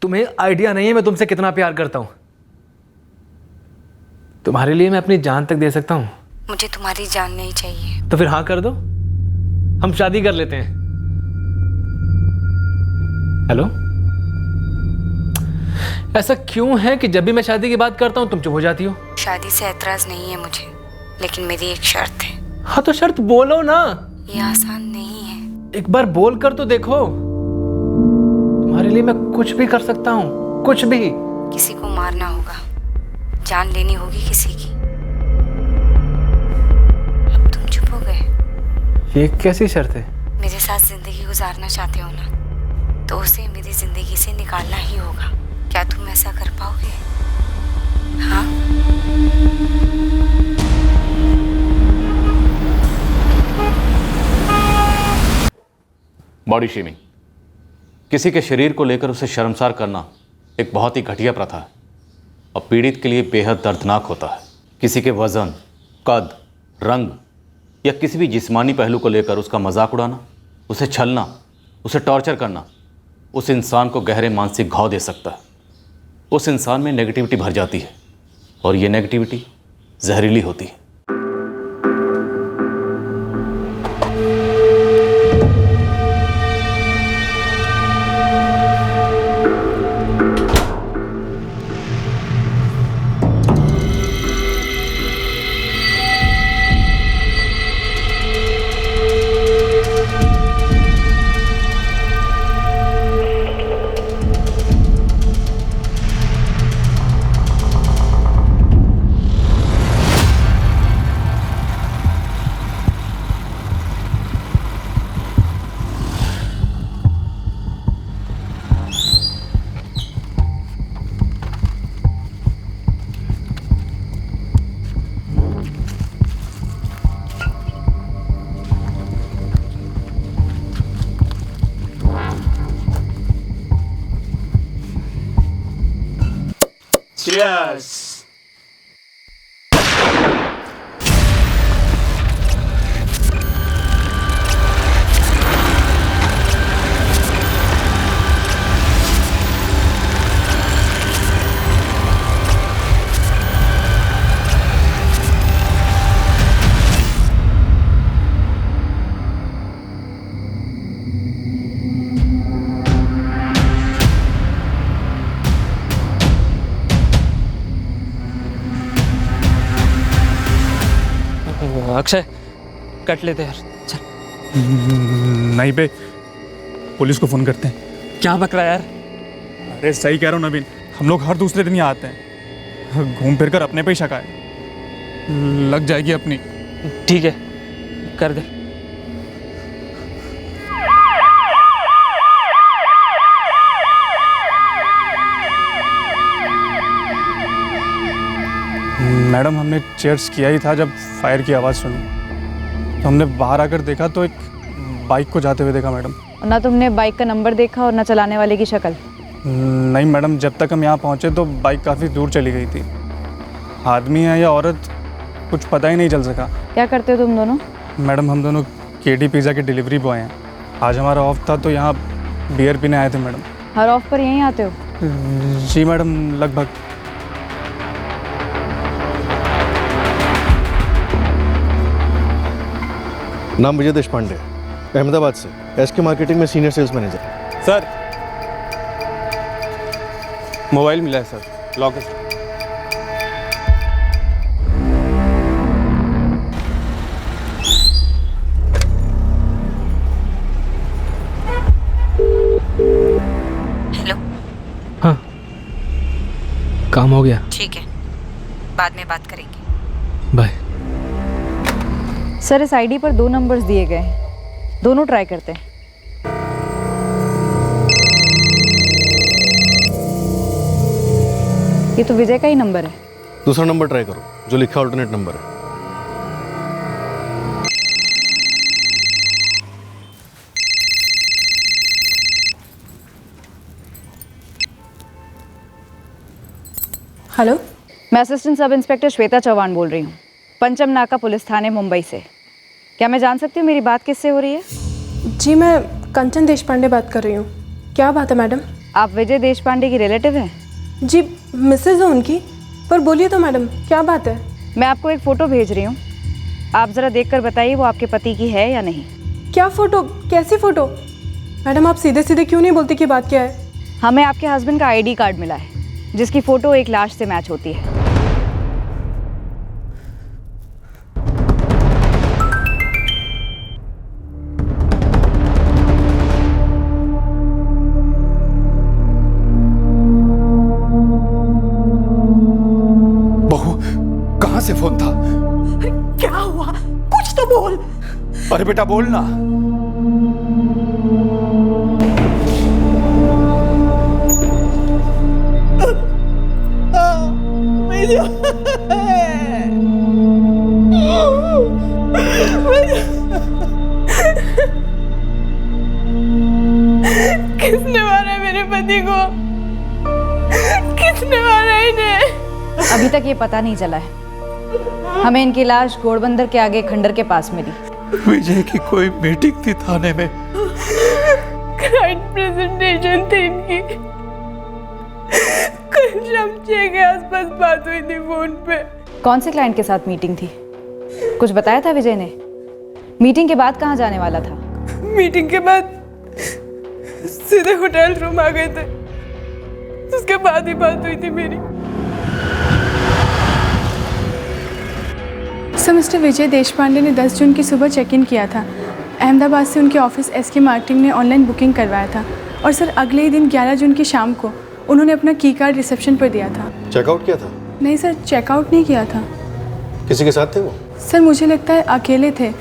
तुम्हें आइडिया नहीं है मैं तुमसे कितना प्यार करता हूं। तुम्हारे लिए मैं अपनी जान तक दे सकता हूं। मुझे तुम्हारी जान नहीं चाहिए। तो फिर हाँ कर दो, हम शादी कर लेते हैं। हेलो, ऐसा क्यों है कि जब भी मैं शादी की बात करता हूं तुम चुप हो जाती हो? शादी से ऐतराज नहीं है मुझे, लेकिन मेरी एक शर्त है। हाँ तो शर्त बोलो ना। ये आसान नहीं है। एक बार बोल कर तो देखो। तुम्हारे लिए मैं कुछ भी कर सकता हूँ, कुछ भी। किसी को मारना होगा, जान लेनी होगी किसी की। अब तुम चुप हो गए। ये कैसी शर्त है? मेरे साथ जिंदगी गुजारना चाहते हो ना, तो उसे मेरी जिंदगी से निकालना ही होगा। क्या तुम ऐसा कर पाओगे? हाँ? बॉडी शेमिंग, किसी के शरीर को लेकर उसे शर्मसार करना एक बहुत ही घटिया प्रथा है और पीड़ित के लिए बेहद दर्दनाक होता है। किसी के वजन, कद, रंग या किसी भी जिस्मानी पहलू को लेकर उसका मजाक उड़ाना, उसे छलना, उसे टॉर्चर करना उस इंसान को गहरे मानसिक घाव दे सकता है। उस इंसान में नेगेटिविटी भर जाती है और ये नेगेटिविटी जहरीली होती है। Cheers! अक्षय, कट लेते यार, चल। नहीं बे, पुलिस को फ़ोन करते हैं। क्या बक रहा है यार? अरे सही कह रहा हूँ नवीन, हम लोग हर दूसरे दिन यहाँ आते हैं, घूम फिर कर अपने पे ही शक आए, लग जाएगी अपनी। ठीक है, कर दे। मैडम, हमने चेयर्स किया ही था जब फायर की आवाज़ सुनी, तो हमने बाहर आकर देखा तो एक बाइक को जाते हुए देखा मैडम। ना तुमने बाइक का नंबर देखा और ना चलाने वाले की शक्ल? नहीं मैडम, जब तक हम यहाँ पहुँचे तो बाइक काफ़ी दूर चली गई थी। आदमी है या औरत कुछ पता ही नहीं चल सका। क्या करते हो तुम दोनों? मैडम, हम दोनों केडी पिज़्ज़ा के डिलीवरी बॉय हैं। आज हमारा ऑफ था तो यहाँ बियर पीने आए थे मैडम। हर ऑफ पर यहीं आते हो? जी मैडम, लगभग। नाम विजय देशपांडे, अहमदाबाद से, एसके मार्केटिंग में senior sales manager. Sir, mobile मिला है सर, लॉक है। हेलो। हाँ, काम हो गया। ठीक है, बाद में बात करेंगे। बाय। सर, इस आईडी पर 2 नंबर्स दिए गए हैं, दोनों ट्राई करते हैं। ये तो विजय का ही नंबर है। दूसरा नंबर ट्राई करो, जो लिखा ऑल्टरनेट नंबर है। हेलो, मैं assistant sub inspector Shweta Chauhan बोल रही हूँ, पंचम नाका पुलिस थाने, मुंबई से। क्या मैं जान सकती हूँ मेरी बात किससे हो रही है? जी मैं कंचन देशपांडे बात कर रही हूँ। क्या बात है मैडम? आप विजय देशपांडे की रिलेटिव हैं? जी मिसेज है उनकी। पर बोलिए तो मैडम, क्या बात है? मैं आपको एक फ़ोटो भेज रही हूँ, आप ज़रा देखकर बताइए वो आपके पति की है या नहीं। क्या फ़ोटो? कैसी फ़ोटो? मैडम आप सीधे सीधे क्यों नहीं बोलती कि बात क्या है? हमें आपके हस्बैंड का आईडी कार्ड मिला है जिसकी फ़ोटो एक लाश से मैच होती है। बहू, कहां से फोन था? क्या हुआ? कुछ तो बोल। अरे बेटा बोल ना। किसने मारा मेरे पति को? किसने मारा इन्हें? अभी तक ये पता नहीं चला है। हमें इनकी लाश घोड़बंदर के आगे खंडर के पास मिली। विजय की कोई मीटिंग थी थाने में। क्लाइंट प्रेजेंटेशन थी इनकी। कल शाम 6 के आसपास बात हुई थी फोन पे। कौन से क्लाइंट के साथ मीटिंग थी? कुछ बताया था विजय ने? मीटिंग के बाद कहाँ जाने वाला था? मीटिंग के बाद सीधे होटल रूम आ गए थे। उसके बाद ही बात हुई थी मेरी। सर मिस्टर विजय देशपांडे ने 10 जून की सुबह चेक इन किया था। अहमदाबाद से उनके ऑफिस एसके मार्केटिंग ने ऑनलाइन बुकिंग करवाया था और सर अगले ही दिन 11 जून की शाम को उन्होंने अपना की कार्ड रिसेप्शन पर दिया था। चेकआउट किया था? नहीं सर, चेकआउट नहीं किया था। किसी के साथ थे वो? सर मुझे लगता है अकेले थे,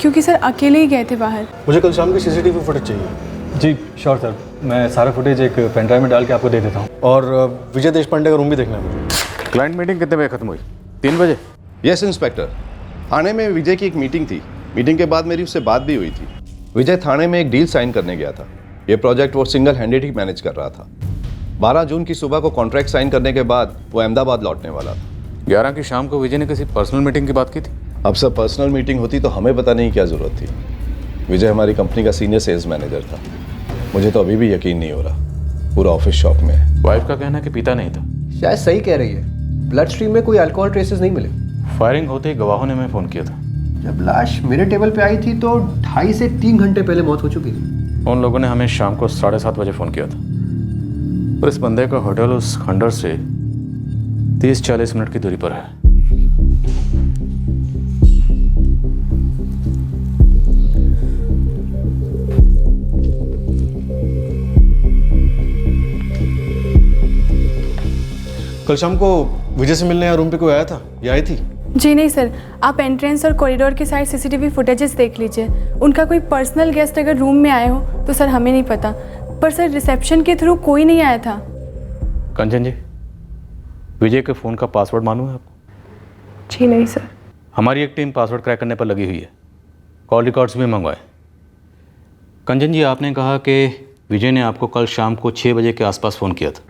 क्योंकि सर अकेले ही गए थे बाहर। मुझे कल शाम की सीसीटीवी फुटेज चाहिए। जी श्योर सर, मैं सारा फुटेज एक पेन ड्राइव में डाल के आपको दे देता हूँ। और विजय देशपांडे का रूम भी देखना है मुझे। क्लाइंट मीटिंग कितने बजे खत्म हुई? 3 बजे? यस इंस्पेक्टर, थाने में विजय की एक मीटिंग थी। मीटिंग के बाद मेरी उससे बात भी हुई थी। विजय थाने में एक डील साइन करने गया था। ये प्रोजेक्ट वो सिंगल हैंडेड ही मैनेज कर रहा था। 12 जून की सुबह को कॉन्ट्रैक्ट साइन करने के बाद वो अहमदाबाद लौटने वाला था। 11 की शाम को विजय ने किसी पर्सनल मीटिंग की बात की थी? अब सब पर्सनल मीटिंग होती तो हमें बताने की क्या जरूरत थी। विजय हमारी कंपनी का सीनियर सेल्स मैनेजर था। मुझे तो अभी भी यकीन नहीं हो रहा। पूरा ऑफिस शॉक में है। वाइफ का कहना है कि पीता नहीं था। शायद सही कह रही है। ब्लड स्ट्रीम में कोई अल्कोहल ट्रेसेस नहीं मिले। फायरिंग होते ही गवाहों ने हमें फ़ोन किया था। जब लाश मेरे टेबल पे आई थी तो 2.5 से 3 घंटे पहले मौत हो चुकी थी। उन लोगों ने हमें शाम को 7:30 बजे फ़ोन किया था और इस बंदे का होटल उस खंडर से 30-40 मिनट की दूरी पर है। कल शाम को विजय से मिलने यहाँ रूम पे कोई आया था या आई थी? जी नहीं सर, आप एंट्रेंस और कॉरिडोर के साइड सीसीटीवी फुटेजेस देख लीजिए। उनका कोई पर्सनल गेस्ट अगर रूम में आए हो तो सर हमें नहीं पता, पर सर रिसेप्शन के थ्रू कोई नहीं आया था। कंचन जी, विजय के फ़ोन का पासवर्ड मालूम है आपको? जी नहीं सर। हमारी एक टीम पासवर्ड क्रैक करने पर लगी हुई है। कॉल रिकॉर्ड्स भी मंगवाए। कंचन जी, आपने कहा कि विजय ने आपको कल शाम को 6 बजे के आसपास फ़ोन किया था।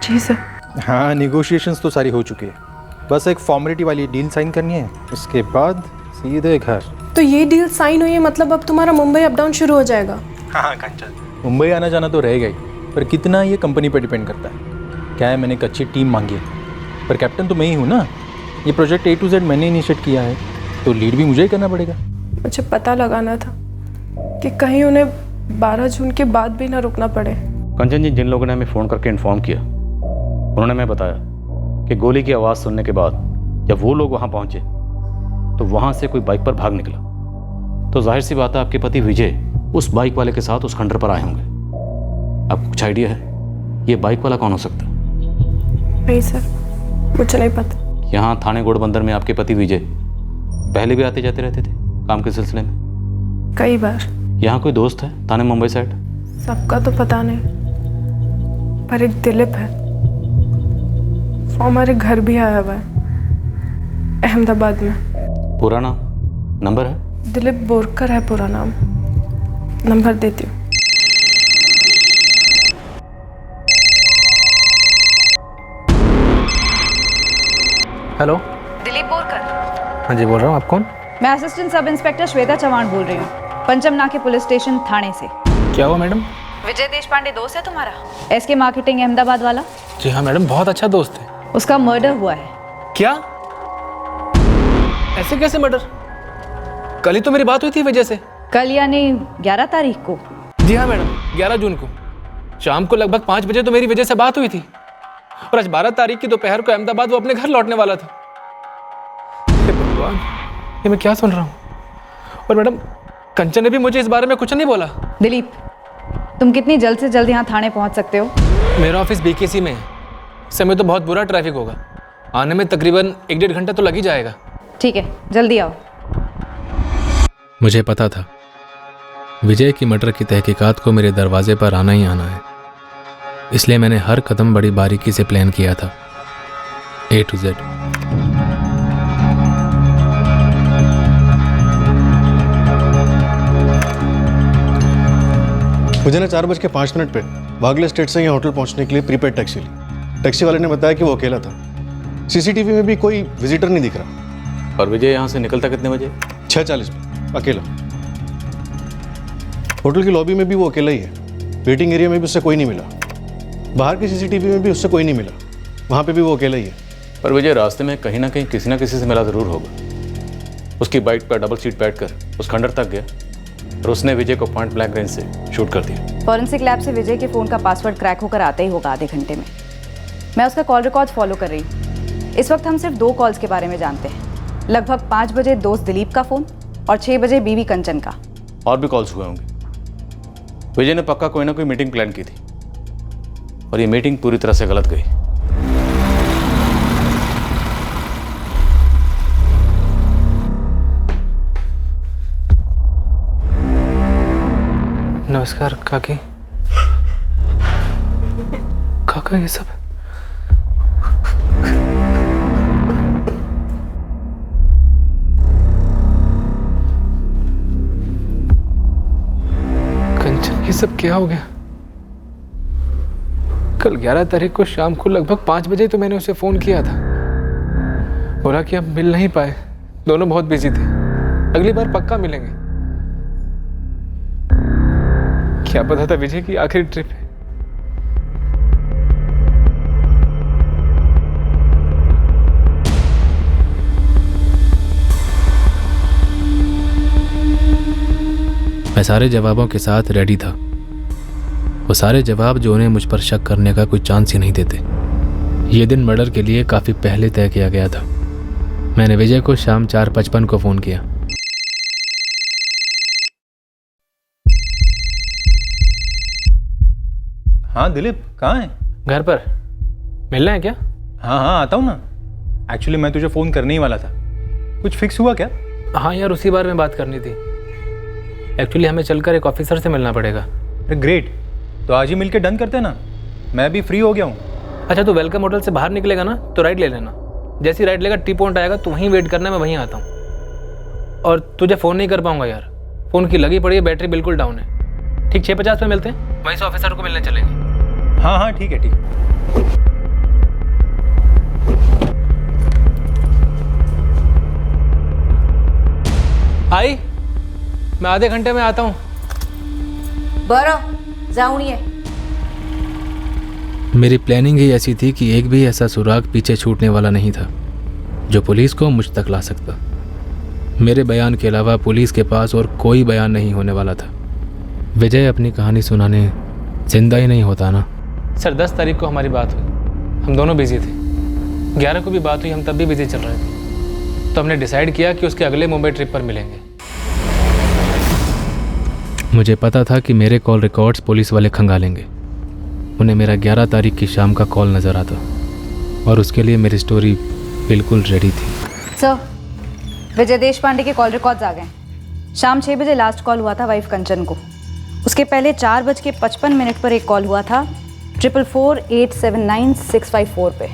जी सर। हाँ, नेगोशिएशंस तो सारी हो चुकी है। बस एक फॉर्मेलिटी वाली डील साइन करनी है, उसके बाद सीधे घर। तो ये डील साइन हुई है, मतलब अब तुम्हारा मुंबई अप डाउन शुरू हो जाएगा? हाँ कंचन, मुंबई आना जाना तो रहेगा ही, पर कितना ये कंपनी पर डिपेंड करता है। क्या है, मैंने एक अच्छी टीम मांगी है, पर कैप्टन तो मैं ही हूँ ना। ये प्रोजेक्ट A to Z मैंने इनिशिएट किया है, तो लीड भी मुझे ही करना पड़ेगा। मुझे पता लगाना था कि कहीं उन्हें 12 जून के बाद भी ना रुकना पड़े। कंचन जी, जिन लोगों ने हमें फ़ोन करके इन्फॉर्म किया, उन्होंने हमें बताया कि गोली की आवाज़ सुनने के बाद जब वो लोग वहाँ पहुँचे तो वहाँ से कोई बाइक पर भाग निकला। तो जाहिर सी बात है, आपके पति विजय उस बाइक वाले के साथ उस खंडर पर आए होंगे। आपको कुछ आइडिया है ये बाइक वाला कौन हो सकता है? नहीं सर, मुझे नहीं पता। यहाँ थाने घोड़बंदर में आपके पति विजय पहले भी आते जाते रहते थे काम के सिलसिले में? कई बार। यहाँ कोई दोस्त है थाने मुंबई साइड? सबका तो पता नहीं, पर एक दिलीप है, वो हमारे घर भी आया हुआ है अहमदाबाद में। पूरा नाम, नंबर है? दिलीप बोरकर है पूरा नाम। नंबर देती हूँ। हेलो, दिलीप बोरकर। हाँ जी बोल रहा हूँ। आप कौन? मैं assistant sub inspector Shweta Chauhan बोल रही हूँ, पंचम नाके पुलिस स्टेशन थाने से। क्या हुआ मैडम? विजय देश पांडे दोस्त है तुम्हारा? एसके मार्केटिंग अहमदाबाद वाला? जी हाँ मैडम, बहुत अच्छा दोस्त है। उसका मर्डर हुआ है। क्या? ऐसे कैसे मर्डर? कल ही तो मेरी बात हुई थी विजय से। कल यानी 11 तारीख को? जी हाँ मैडम, 11 जून को शाम को लगभग 5 बजे तो मेरी विजय से बात हुई थी, और आज 12 तारीख की दोपहर को अहमदाबाद वो अपने घर लौटने वाला था। हे भगवान, ये मैं क्या सुन रहा हूँ? और मैडम, कंचन ने भी मुझे इस बारे में कुछ नहीं बोला। दिलीप, तुम कितनी जल्द से जल्द यहाँ थाने पहुँच सकते हो? मेरा ऑफिस बीकेसी में है। समय तो बहुत बुरा ट्रैफिक होगा, आने में तकरीबन 1-1.5 घंटा तो लग ही जाएगा। ठीक है, जल्दी आओ। मुझे पता था विजय की मर्डर की तहकीकात को मेरे दरवाजे पर आना ही आना है, इसलिए मैंने हर कदम बड़ी बारीकी से प्लान किया था, A to Z। मुझे ना 4:05 पे वागले स्टेट से यहाँ होटल पहुँचने के लिए प्रीपेड टैक्सी ली। टैक्सी वाले ने बताया कि वो अकेला था। सीसीटीवी में भी कोई विजिटर नहीं दिख रहा। और विजय यहाँ से निकलता कितने बजे? 6:40 पे, अकेला। होटल की लॉबी में भी वो अकेला ही है। वेटिंग एरिया में भी उससे कोई नहीं मिला। बाहर की सीसीटीवी में भी उससे कोई नहीं मिला, वहाँ पे भी वो अकेला ही है। पर विजय रास्ते में कहीं ना कहीं किसी ना किसी से मिला ज़रूर होगा। उसकी बाइक पर डबल सीट बैठकर उस खंडर तक गया और उसने विजय को पॉइंट ब्लैंक रेंज से शूट कर दिया। फॉरेंसिक लैब से विजय के फ़ोन का पासवर्ड क्रैक होकर आता ही होगा आधे घंटे में। मैं उसका कॉल रिकॉर्ड फॉलो कर रही हूँ। इस वक्त हम सिर्फ 2 कॉल्स के बारे में जानते हैं। लगभग 5 बजे दोस्त दिलीप का फ़ोन और 6 बजे बीवी कंचन का। और भी कॉल्स हुए होंगे। विजय ने पक्का कोई ना कोई मीटिंग प्लान की थी, और ये मीटिंग पूरी तरह से गलत गई। नमस्कार काकी। काका, ये सब कंचन, ये सब क्या हो गया? कल 11 तारीख को शाम को लगभग 5 बजे तो मैंने उसे फोन किया था, बोला कि हम मिल नहीं पाए, दोनों बहुत बिजी थे, अगली बार पक्का मिलेंगे। क्या पता था विजय की आखिरी ट्रिप है। मैं सारे जवाबों के साथ रेडी था, वो सारे जवाब जो उन्हें मुझ पर शक करने का कोई चांस ही नहीं देते। ये दिन मर्डर के लिए काफ़ी पहले तय किया गया था। मैंने विजय को शाम 4:55 को फ़ोन किया। हाँ दिलीप, कहाँ है? घर पर। मिलना है क्या? हाँ हाँ, आता हूँ ना। एक्चुअली मैं तुझे फ़ोन करने ही वाला था। कुछ फिक्स हुआ क्या? हाँ यार, उसी बारे में बात करनी थी। एक्चुअली हमें चलकर एक ऑफिसर से मिलना पड़ेगा। ग्रेट, तो आज ही मिलके डन करते हैं ना, मैं भी फ्री हो गया हूँ। अच्छा, तो वेलकम होटल से बाहर निकलेगा ना तो राइट ले लेना। जैसे ही राइट लेगा टी पॉइंट आएगा तो वहीं वेट करना, मैं वहीं आता हूँ। और तुझे फ़ोन नहीं कर पाऊंगा यार, फ़ोन की लगी पड़ी है, बैटरी बिल्कुल डाउन है। ठीक 6:50 पे मिलते हैं, वहीं से ऑफिसर को मिलने चलेंगे। हाँ हाँ ठीक है, ठीक है। आई, मैं आधे घंटे में आता हूँ। बरो जाऊँ नहीं है। मेरी प्लानिंग ही ऐसी थी कि एक भी ऐसा सुराग पीछे छूटने वाला नहीं था जो पुलिस को मुझ तक ला सकता। मेरे बयान के अलावा पुलिस के पास और कोई बयान नहीं होने वाला था। विजय अपनी कहानी सुनाने जिंदा ही नहीं होता ना। सर 10 तारीख को हमारी बात हुई, हम दोनों बिजी थे। 11 को भी बात हुई, हम तब भी बिजी चल रहे थे। तो हमने डिसाइड किया कि उसके अगले मुंबई ट्रिप पर मिलेंगे। मुझे पता था कि मेरे कॉल रिकॉर्ड्स पुलिस वाले खंगालेंगे। उन्हें मेरा 11 तारीख की शाम का कॉल नज़र आता, और उसके लिए मेरी स्टोरी बिल्कुल रेडी थी। सर, विजय देश पांडे के कॉल रिकॉर्ड्स आ गए। शाम 6 बजे लास्ट कॉल हुआ था वाइफ कंचन को। उसके पहले 4:55 पर एक कॉल हुआ था 444-879-654 पे।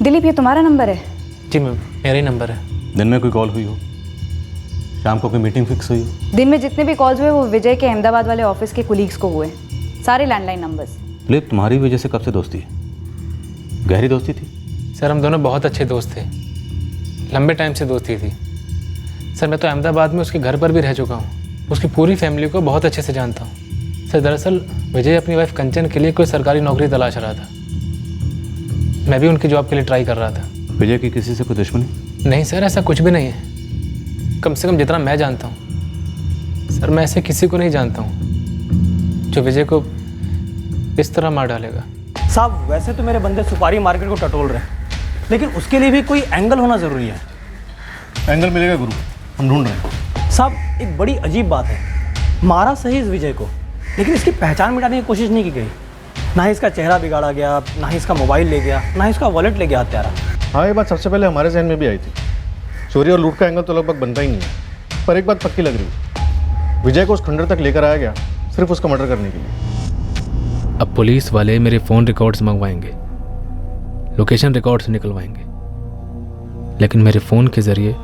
दिलीप, ये तुम्हारा नंबर है? जी मैम, मेरा ही नंबर है। दिन में कोई कॉल हुई हो, शाम को कोई मीटिंग फिक्स हुई हो? दिन में जितने भी कॉल्स हुए वो विजय के अहमदाबाद वाले ऑफिस के कुलीग्स को हुए, सारे लैंडलाइन नंबर्स। दिलीप, तुम्हारी वजह से कब से दोस्ती है? गहरी दोस्ती थी? सर हम दोनों बहुत अच्छे दोस्त थे, लंबे टाइम से दोस्ती थी। सर मैं तो अहमदाबाद में उसके घर पर भी रह चुका हूँ, उसकी पूरी फैमिली को बहुत अच्छे से जानता हूँ। सर दरअसल विजय अपनी वाइफ कंचन के लिए कोई सरकारी नौकरी तलाश रहा था। मैं भी उनकी जॉब के लिए ट्राई कर रहा था। विजय की किसी से कोई दुश्मनी? नहीं सर, ऐसा कुछ भी नहीं है। कम से कम जितना मैं जानता हूँ सर, मैं ऐसे किसी को नहीं जानता हूँ जो विजय को इस तरह मार डालेगा। साहब वैसे तो मेरे बंदे सुपारी मार्केट को टटोल रहे हैं, लेकिन उसके लिए भी कोई एंगल होना ज़रूरी है। एंगल मिलेगा गुरु, हम ढूंढ रहे हैं। साहब एक बड़ी अजीब बात है, मारा सही इस विजय को, लेकिन इसकी पहचान मिटाने की कोशिश नहीं की गई। ना ही इसका चेहरा बिगाड़ा गया, ना ही इसका मोबाइल ले गया, ना ही इसका वॉलेट ले गया हत्यारा। हाँ, ये बात सबसे पहले हमारे जहन में भी आई थी। चोरी और लूट का एंगल तो लगभग बनता ही नहीं है, पर एक बात पक्की लग रही है, विजय को उस खंडर तक लेकर आया गया सिर्फ उसका मर्डर करने के लिए। अब पुलिस वाले मेरे फ़ोन रिकॉर्ड्स मंगवाएंगे, लोकेशन रिकॉर्ड्स निकलवाएंगे, लेकिन मेरे फ़ोन के ज़रिए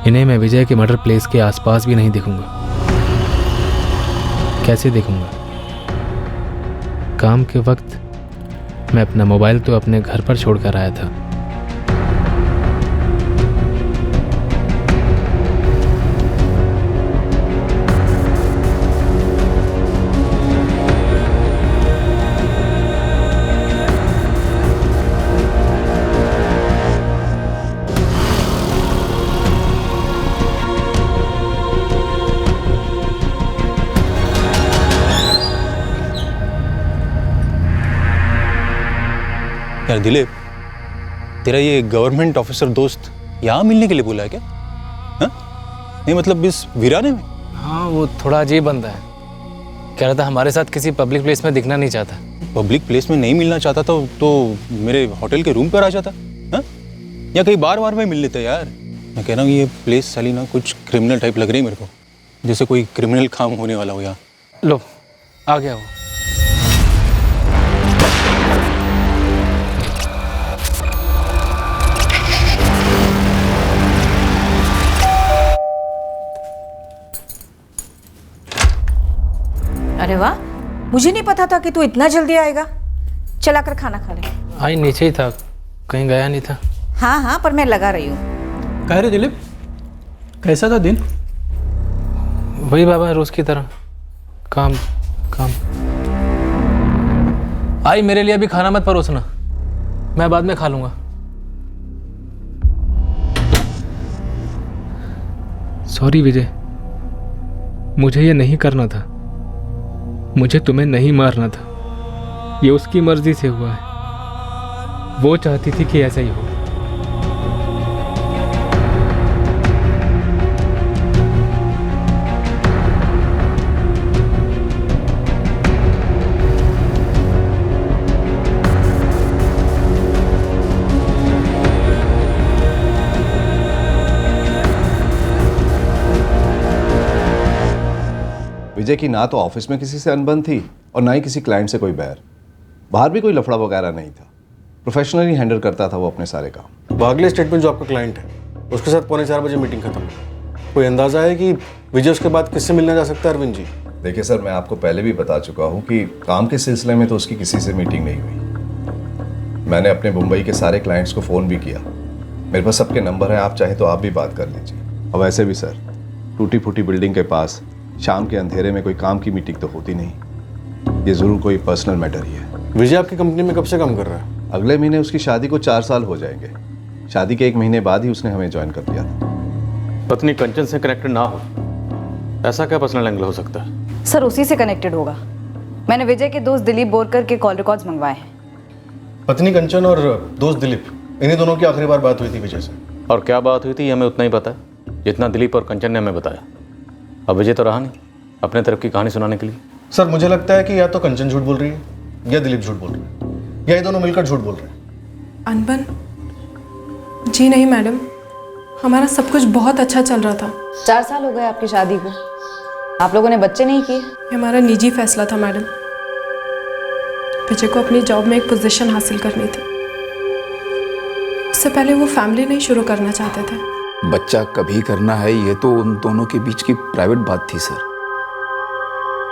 इन्हें मैं विजय के मर्डर प्लेस के आसपास भी नहीं देखूंगा। कैसे देखूंगा? काम के वक्त मैं अपना मोबाइल तो अपने घर पर छोड़कर आया था। यार दिलीप, तेरा ये गवर्नमेंट ऑफिसर दोस्त यहाँ मिलने के लिए बोला है क्या? हाँ? नहीं मतलब इस वीराने में? हाँ, वो थोड़ा अजीब बंदा है। कह रहा था हमारे साथ किसी पब्लिक प्लेस में दिखना नहीं चाहता। पब्लिक प्लेस में नहीं मिलना चाहता था तो मेरे होटल के रूम पर आ जाता। हाँ? या कहीं बार में मिल लेता यार। मैं कह रहा हूँ ये प्लेस साली ना कुछ क्रिमिनल टाइप लग रही है मेरे को, जैसे कोई क्रिमिनल काम होने वाला हो यहाँ। लो आ गया वो। अरे वाह, मुझे नहीं पता था कि तू इतना जल्दी आएगा। चला कर खाना खा ले। आई नीचे ही था, कहीं गया नहीं था। हाँ हाँ, पर मैं लगा रही हूँ। कह रहे दिलीप, कैसा था दिन? वही बाबा, रोज की तरह काम काम। आई मेरे लिए अभी खाना मत परोसना, मैं बाद में खा लूंगा। सॉरी विजय, मुझे ये नहीं करना था। मुझे तुम्हें नहीं मारना था। ये उसकी मर्जी से हुआ है। वो चाहती थी कि ऐसा ही हो। विजय की ना तो ऑफिस में किसी से अनबन थी और ना ही किसी क्लाइंट से कोई बैर। बाहर भी कोई लफड़ा वगैरह नहीं था। प्रोफेशनली हैंडल करता था वो अपने सारे काम। बागले स्टेट में जो आपका क्लाइंट है, उसके साथ 3:45 बजे मीटिंग खत्म। कोई अंदाजा है कि विजय उसके बाद किससे मिलने जा सकता है? अरविंद जी, देखिए सर, मैं आपको पहले भी बता चुका हूँ कि काम के सिलसिले में तो उसकी किसी से मीटिंग नहीं हुई। मैंने अपने मुंबई के सारे क्लाइंट्स को फ़ोन भी किया। मेरे पास सबके नंबर है, आप चाहे तो आप भी बात कर लीजिए। और वैसे भी सर, टूटी फूटी बिल्डिंग के पास शाम के अंधेरे में कोई काम की मीटिंग तो होती नहीं। ये ज़रूर कोई पर्सनल मैटर ही है। विजय आपकी कंपनी में कब से काम कर रहा है? अगले महीने उसकी शादी को 4 साल हो जाएंगे। शादी के 1 महीने बाद ही उसने हमें ज्वाइन कर दिया था। पत्नी कंचन से कनेक्टेड ना हो, ऐसा क्या पर्सनल एंगल हो सकता है? सर उसी से कनेक्टेड होगा। मैंने विजय के दोस्त दिलीप बोरकर के कॉल रिकॉर्ड्स मंगवाए हैं। पत्नी कंचन और दोस्त दिलीप, इन्हीं दोनों की आखिरी बार बात हुई थी विजय से। और क्या बात हुई थी हमें उतना ही पता है जितना दिलीप और कंचन ने हमें बताया। अब विजय तो रहा नहीं अपने तरफ की कहानी सुनाने के लिए। सर मुझे लगता है कि या तो कंचन झूठ बोल रही है या दिलीप झूठ बोल रहे हैं, या ये दोनों मिलकर झूठ बोल रहे हैं। अनबन? जी नहीं मैडम, हमारा सब कुछ बहुत अच्छा चल रहा था। 4 साल हो गए आपकी शादी को, आप लोगों ने बच्चे नहीं किए। ये हमारा निजी फैसला था मैडम। विजय को अपनी जॉब में एक पोजीशन हासिल करनी थी। उससे पहले वो फैमिली नहीं शुरू करना चाहते थे। बच्चा कभी करना है, ये तो उन दोनों के बीच की प्राइवेट बात थी सर।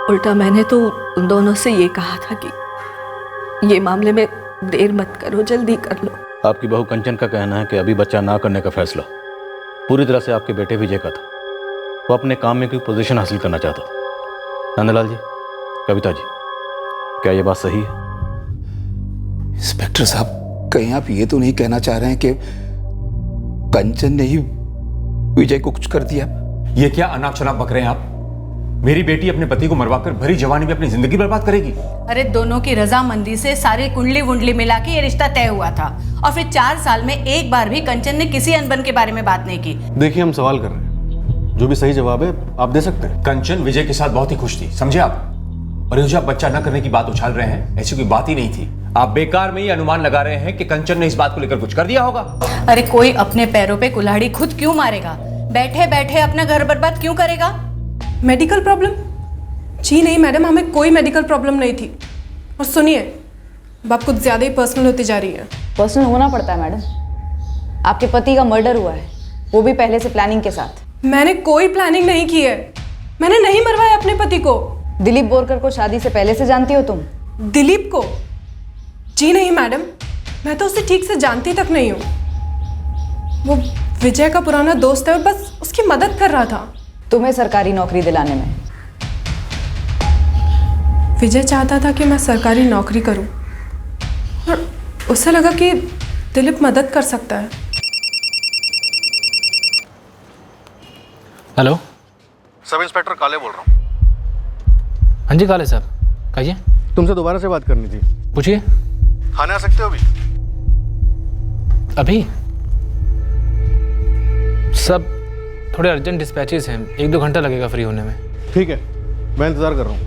उल्टा मैंने तो उन दोनों से ये कहा था कि ये मामले में देर मत करो, जल्दी कर लो। आपकी बहू कंचन का कहना है कि अभी बच्चा ना करने का फैसला पूरी तरह से आपके बेटे विजय का था। वो अपने काम में कोई पोजीशन हासिल करना चाहता था। नंदलाल जी, कविता जी, क्या ये बात सही है? इंस्पेक्टर साहब, कहीं आप ये तो नहीं कहना चाह रहे हैं कि कंचन ने ही विजय को कुछ कर दिया? ये क्या अनाप शनाप बक रहे हैं आप? मेरी बेटी अपने पति को मरवाकर भरी जवानी में अपनी जिंदगी बर्बाद करेगी? अरे दोनों की रजामंदी से सारी कुंडली वुंडली मिला के ये रिश्ता तय हुआ था, और फिर 4 साल में एक बार भी कंचन ने किसी अनबन के बारे में बात नहीं की। देखिए, हम सवाल कर रहे हैं, जो भी सही जवाब है आप दे सकते हैं। कंचन विजय के साथ बहुत ही खुश थी, समझे आप? और ये जो आप बच्चा न करने की बात उछाल रहे हैं, ऐसी कोई बात ही नहीं थी। आप बेकार में ये अनुमान लगा रहे हैं कि कंचन ने इस बात को लेकर कुछ कर दिया होगा। अरे कोई अपने पैरों पे कुल्हाड़ी खुद क्यों मारेगा? बैठे बैठे अपना घर बर्बाद क्यों करेगा? Medical problem? जी नहीं मैडम, हमें कोई मेडिकल प्रॉब्लम नहीं थी। और सुनिए, बात कुछ ज़्यादा ही पर्सनल होती जा रही है। पर्सनल होना पड़ता है मैडम। आपके पति का मर्डर हुआ है, वो भी पहले से प्लानिंग के साथ। मैंने कोई प्लानिंग नहीं की है। मैंने नहीं मरवाया अपने पति को। दिलीप बोरकर को शादी से पहले से जानती हो तुम? दिलीप को? जी नहीं मैडम, मैं तो उसे ठीक से जानती तक नहीं हूँ। वो विजय का पुराना दोस्त है और बस उसकी मदद कर रहा था। तुम्हें सरकारी नौकरी दिलाने में? विजय चाहता था कि मैं सरकारी नौकरी करूं, और उसे लगा कि दिलीप मदद कर सकता है। हेलो, सब इंस्पेक्टर काले बोल रहा हूँ। हाँ जी काले साहब, कहिए। तुमसे दोबारा से बात करनी थी। पूछिए। थाने आ सकते हो अभी? अभी सब थोड़े अर्जेंट डिस्पैचेस हैं, 1-2 घंटा लगेगा फ्री होने में। ठीक है, मैं इंतज़ार कर रहा हूँ।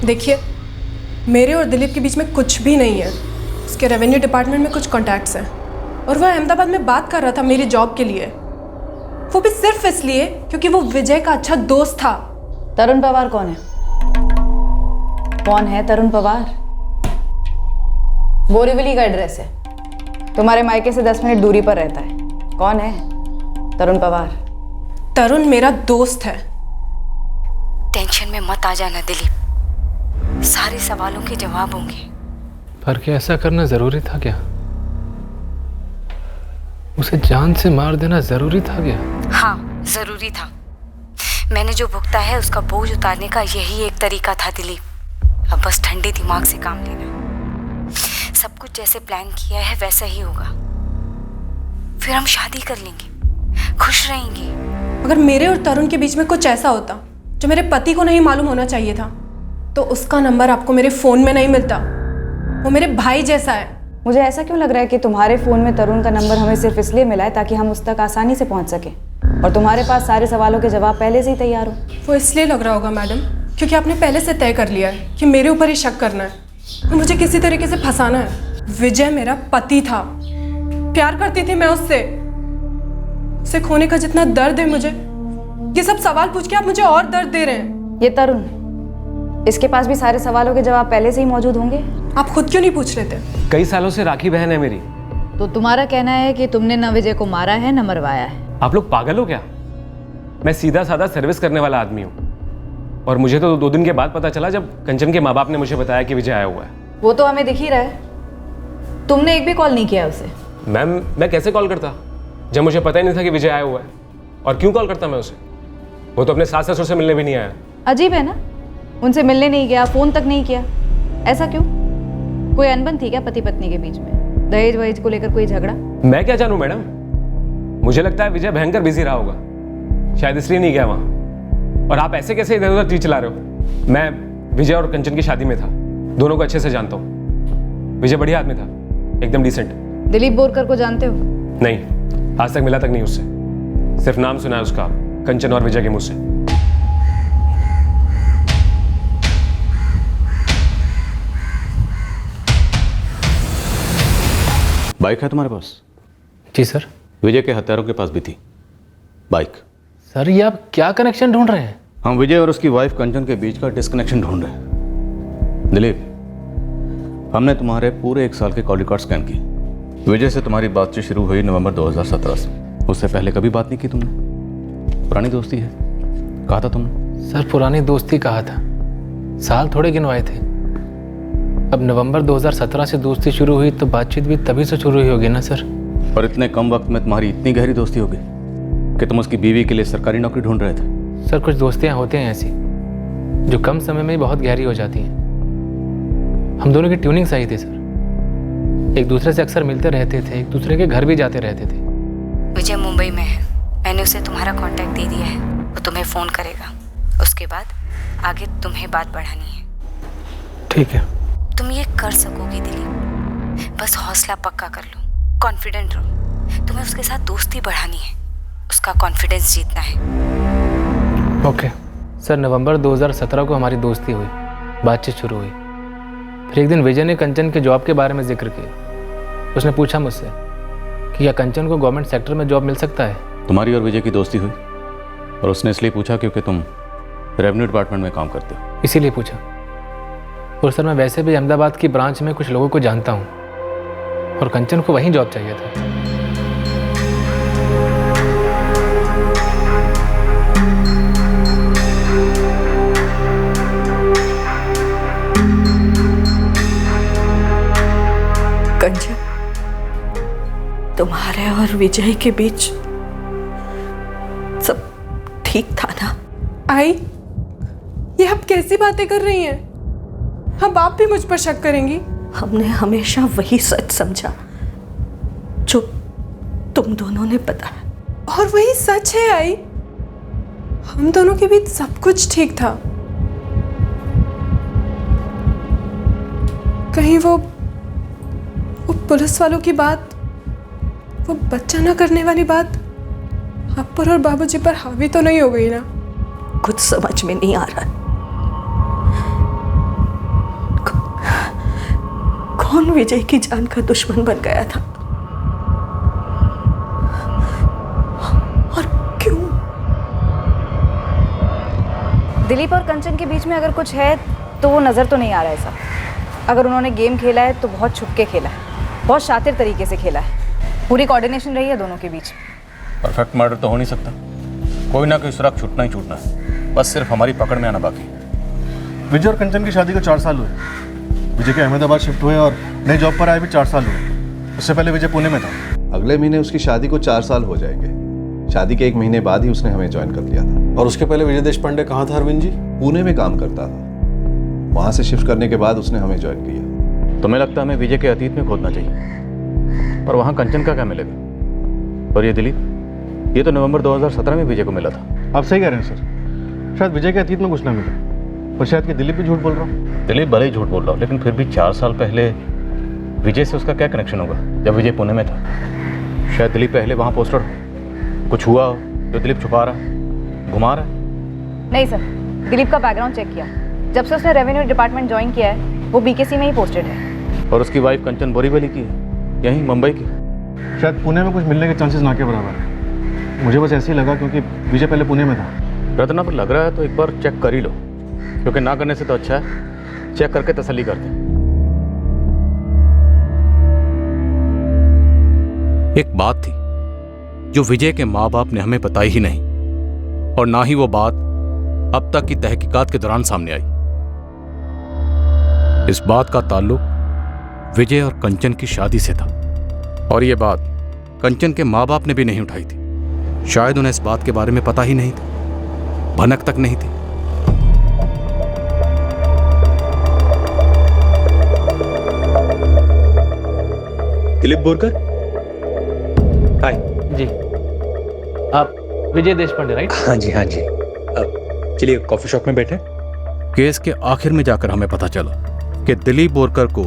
देखिए, मेरे और दिलीप के बीच में कुछ भी नहीं है। उसके रेवेन्यू डिपार्टमेंट में कुछ कॉन्टैक्ट्स हैं, और वह अहमदाबाद में बात कर रहा था मेरी जॉब के लिए, वो भी सिर्फ इसलिए क्योंकि वो विजय का अच्छा दोस्त था। तरुण पवार कौन है? कौन है तरुण पवार? बोरीवली का एड्रेस है, तुम्हारे मायके से 10 मिनट दूरी पर रहता है। कौन है तरुण पवार? तरुण मेरा दोस्त है। टेंशन में मत आ जाना दिलीप, सारे सवालों के जवाब होंगे। पर क्या ऐसा करना जरूरी था क्या? उसे जान से मार देना जरूरी था क्या? हाँ, जरूरी था। मैंने जो भुगता है उसका बोझ उतारने का यही एक तरीका था दिलीप। अब बस ठंडे दिमाग से काम लेना। सब कुछ जैसे प्लान किया है वैसा ही होगा, फिर हम शादी कर लेंगे, खुश रहेंगे। अगर मेरे और तरुण के बीच में कुछ ऐसा होता जो मेरे पति को नहीं मालूम होना चाहिए था, तो उसका नंबर आपको मेरे फ़ोन में नहीं मिलता। वो मेरे भाई जैसा है। मुझे ऐसा क्यों लग रहा है कि तुम्हारे फ़ोन में तरुण का नंबर हमें सिर्फ इसलिए मिला है ताकि हम उस तक आसानी से पहुंच सकें, और तुम्हारे पास सारे सवालों के जवाब पहले से ही तैयार हो। वो इसलिए लग रहा होगा मैडम क्योंकि आपने पहले से तय कर लिया है कि मेरे ऊपर ही शक करना है और मुझे किसी तरीके से फंसाना है। विजय मेरा पति था, प्यार करती थी मैं उससे। उसे खोने का जितना दर्द है मुझे, ये सब सवाल पूछ के आप मुझे और दर्द दे रहे हैं। ये तरुण, इसके पास भी सारे सवालों के जवाब पहले से ही मौजूद होंगे। आप खुद क्यों नहीं पूछ रहे थे? कई सालों से राखी बहन है मेरी। तो तुम्हारा कहना है कि तुमने न विजय को मारा है न मरवाया है। आप लोग पागल हो क्या? मैं सीधा साधा सर्विस करने वाला आदमी हूँ, और मुझे तो 2 दिन के बाद पता चला जब कंचन के माँ बाप ने मुझे बताया कि विजय आया हुआ है। वो तो हमें दिख ही रहा है, तुमने एक भी कॉल नहीं किया उसे। मैम, मैं कैसे कॉल करता जब मुझे पता ही नहीं था कि विजय आया हुआ है? और क्यों कॉल करता मैं उसे? वो तो अपने सास ससुर से मिलने भी नहीं आया। अजीब है ना, उनसे मिलने नहीं गया, फोन तक नहीं किया। ऐसा क्यों? कोई अनबन थी क्या पति पत्नी के बीच में? दहेज वहेज को लेकर कोई झगड़ा? मैं क्या जानूं मैडम, मुझे लगता है विजय भयंकर बिजी रहा होगा, शायद इसलिए नहीं गया वहां। और आप ऐसे कैसे इधर उधर चीज चला रहे हो? मैं विजय और कंचन की शादी में था, दोनों को अच्छे से जानता हूँ। विजय बढ़िया आदमी था, एकदम डिसेंट। दिलीप बोरकर को जानते हो? नहीं, आज तक मिला तक नहीं उससे, सिर्फ नाम सुना है उसका कंचन और विजय के मुंह से। बाइक है तुम्हारे पास? जी सर। विजय के हत्यारों के पास भी थी बाइक। सर ये आप क्या कनेक्शन ढूंढ रहे हैं? हम विजय और उसकी वाइफ कंचन के बीच का डिस्कनेक्शन ढूंढ रहे हैं। दिलीप, हमने तुम्हारे पूरे 1 साल के कॉल रिकॉर्ड स्कैन किए। विजय से तुम्हारी बातचीत शुरू हुई नवंबर 2017 से। उससे पहले कभी बात नहीं की तुमने? पुरानी दोस्ती है कहा था तुमने। सर पुरानी दोस्ती कहा था, साल थोड़े गिनवाए थे। अब नवंबर 2017 से दोस्ती शुरू हुई तो बातचीत भी तभी से शुरू हुई होगी ना सर। और इतने कम वक्त में तुम्हारी इतनी गहरी दोस्ती होगी कि तुम उसकी बीवी के लिए सरकारी नौकरी ढूंढ रहे थे? सर कुछ दोस्तियाँ होती हैं ऐसी जो कम समय में ही बहुत गहरी हो जाती हैं। हम दोनों की ट्यूनिंग सही थी सर, एक दूसरे से अक्सर मिलते रहते थे, एक दूसरे के घर भी जाते रहते थे। विजय मुंबई में है, मैंने उसे तुम्हारा कांटेक्ट दे दिया है, वो तुम्हें फ़ोन करेगा। उसके बाद आगे तुम्हें बात बढ़ानी है। ठीक है। तुम ये कर सकोगे दिलीप, बस हौसला पक्का कर लो, कॉन्फिडेंट रहो। तुम्हें उसके साथ दोस्ती बढ़ानी है, उसका कॉन्फिडेंस जीतना है। Okay sir. नवंबर 2017 को हमारी दोस्ती हुई, बातचीत शुरू हुई। फिर एक दिन विजय ने कंचन के जॉब के बारे में जिक्र किया। उसने पूछा मुझसे कि क्या कंचन को गवर्नमेंट सेक्टर में जॉब मिल सकता है। तुम्हारी और विजय की दोस्ती हुई और उसने इसलिए पूछा क्योंकि तुम रेवेन्यू डिपार्टमेंट में काम करते हो। इसीलिए पूछा। और सर मैं वैसे भी अहमदाबाद की ब्रांच में कुछ लोगों को जानता हूँ और कंचन को वहीं जॉब चाहिए था। कंचन, तुम्हारे और विजय के बीच सब ठीक था ना? आई, ये आप कैसी बातें कर रही हैं? अब आप भी मुझ पर शक करेंगी? हमने हमेशा वही सच समझा जो तुम दोनों ने बताया। और वही सच है आई, हम दोनों के बीच सब कुछ ठीक था। कहीं वो पुलिस वालों की बात, वो बच्चा ना करने वाली बात आप पर और बाबूजी पर हावी तो नहीं हो गई ना? कुछ समझ में नहीं आ रहा। कौन विजय की जान का दुश्मन बन गया था और क्यों? दिलीप और कंचन के बीच में अगर कुछ है तो वो नज़र तो नहीं आ रहा है साहब। अगर उन्होंने गेम खेला है तो बहुत छुप के खेला है, बहुत शातिर तरीके से खेला है। पूरी कोऑर्डिनेशन रही है दोनों के बीच। परफेक्ट मर्डर तो हो नहीं सकता, कोई ना कोई सुराग छूटना ही छूटना है, बस सिर्फ हमारी पकड़ में आना बाकी। विजय और कंचन की शादी को 4 साल हुए। विजय के अहमदाबाद शिफ्ट हुए और नई जॉब पर आए भी 4 साल हुए। उससे पहले विजय पुणे में था। अगले महीने उसकी शादी को 4 साल हो जाएंगे। शादी के 1 महीने बाद ही उसने हमें ज्वाइन कर लिया था। और उसके पहले विजय देशपांडे कहाँ था अरविंद जी? पुणे में काम करता था, वहाँ से शिफ्ट करने के बाद उसने हमें ज्वाइन किया। तुम्हें लगता है हमें विजय के अतीत में खोदना चाहिए, और वहाँ कंचन का क्या मिलेगा? और ये दिलीप, ये तो नवंबर 2017 में विजय को मिला था। आप सही कह रहे हैं सर, शायद विजय के अतीत में कुछ ना मिला, और शायद कि दिलीप भी झूठ बोल रहा हूँ। दिलीप भले ही झूठ बोल रहा हो, लेकिन फिर भी 4 साल पहले विजय से उसका क्या कनेक्शन होगा जब विजय पुणे में था? शायद दिलीप पहले वहाँ पोस्टेड हो, कुछ हुआ हो जो दिलीप छुपा रहा, घुमा रहा। नहीं सर, दिलीप का बैकग्राउंड चेक किया, जब से उसने रेवेन्यू डिपार्टमेंट ज्वाइन किया है वो बीकेसी में ही पोस्टेड है। और उसकी वाइफ कंचन बोरीवली की है, यहीं मुंबई की। शायद पुणे में कुछ मिलने के चांसेस ना के बराबर है। मुझे बस ऐसे ही लगा क्योंकि विजय पहले पुणे में था। रत्ना पर लग रहा है तो एक बार चेक कर ही लो, क्योंकि ना करने से तो अच्छा है चेक करके तसल्ली करते। एक बात थी जो विजय के माँ बाप ने हमें बताई ही नहीं, और ना ही वो बात अब तक की तहकीकात के दौरान सामने आई। इस बात का ताल्लुक विजय और कंचन की शादी से था, और ये बात कंचन के माँ बाप ने भी नहीं उठाई थी। शायद उन्हें इस बात के बारे में पता ही नहीं था, भनक तक नहीं थी। दिलीप बोरकर, हाय। जी, आप विजय देशपांडे राइट? हाँ जी, हाँ जी। चलिए कॉफी शॉप में बैठे। केस के आखिर में जाकर हमें पता चला कि दिलीप बोरकर को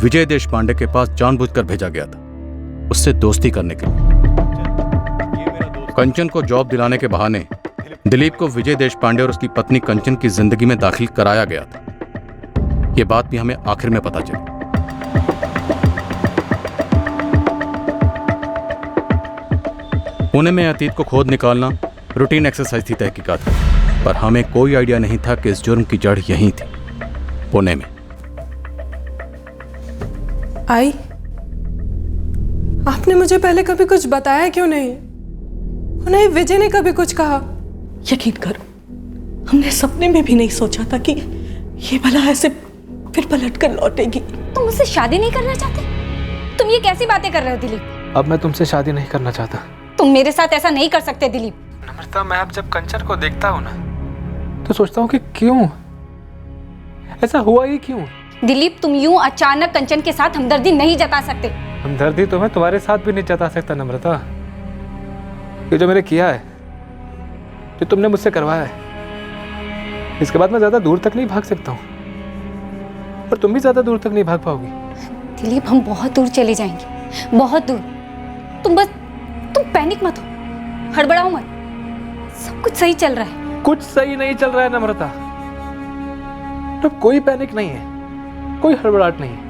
विजय देशपांडे के पास जानबूझकर भेजा गया था, उससे दोस्ती करने के लिए। कंचन को जॉब दिलाने के बहाने दिलीप को विजय देशपांडे और उसकी पत्नी कंचन की जिंदगी में दाखिल कराया गया था। यह बात भी हमें आखिर में पता चली। पुणे में अतीत को खोद निकालना रूटीन एक्सरसाइज थी तहकीकात की, पर हमें कोई आइडिया नहीं था कि इस जुर्म की जड़ यहीं थी, पुणे में। आई, आपने मुझे पहले कभी कुछ बताया क्यों नहीं? नहीं, विजय ने कभी कुछ कहा? यकीन करो, हमने सपने में भी नहीं सोचा था कि ये भला ऐसे फिर पलट कर लौटेगी। तुम मुझसे शादी नहीं करना चाहते? तुम ये कैसी बातें कर रहे हो दिलीप? अब मैं तुमसे शादी नहीं करना चाहता। तुम मेरे साथ ऐसा नहीं कर सकते दिलीप। नम्रता, मैं अब जब कंचन को देखता हूँ ना तो सोचता हूँ कि क्यों ऐसा हुआ ही क्यों। दिलीप, तुम यूं अचानक कंचन के साथ हमदर्दी नहीं जता सकते। हमदर्दी तो मैं तुम्हारे साथ भी नहीं जता सकता नम्रता। ये जो मैंने किया है, जो तुमने मुझसे करवाया है, इसके बाद मैं ज्यादा दूर तक नहीं भाग सकता हूँ और तुम भी ज्यादा दूर तक नहीं भाग पाओगी। दिलीप, हम बहुत दूर चले जाएंगे, बहुत दूर। तुम पैनिक मत हो, हड़बड़ाओ मत, सब कुछ सही चल रहा है। कुछ सही नहीं चल रहा है नम्रता। तो कोई पैनिक नहीं है, कोई हड़बड़ाहट नहीं है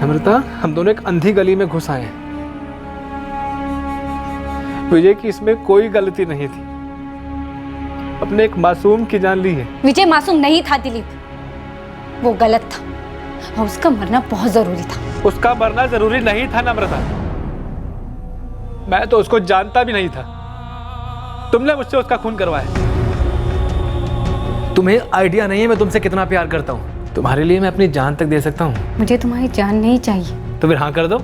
नम्रता। हम दोनों एक अंधी गली में घुस आए हैं। विजय की इसमें कोई गलती नहीं थी, अपने एक मासूम की जान ली है। विजय मासूम नहीं था दिलीप, वो गलत था और उसका मरना बहुत जरूरी था। उसका मरना जरूरी नहीं था नम्रता, मैं तो उसको जानता भी नहीं था। तुमने मुझसे उसका खून करवाया। तुम्हें आइडिया नहीं है मैं तुमसे कितना प्यार करता हूँ। तुम्हारे लिए मैं अपनी जान तक दे सकता हूँ। मुझे तुम्हारी जान नहीं चाहिए। तो फिर हाँ कर दो,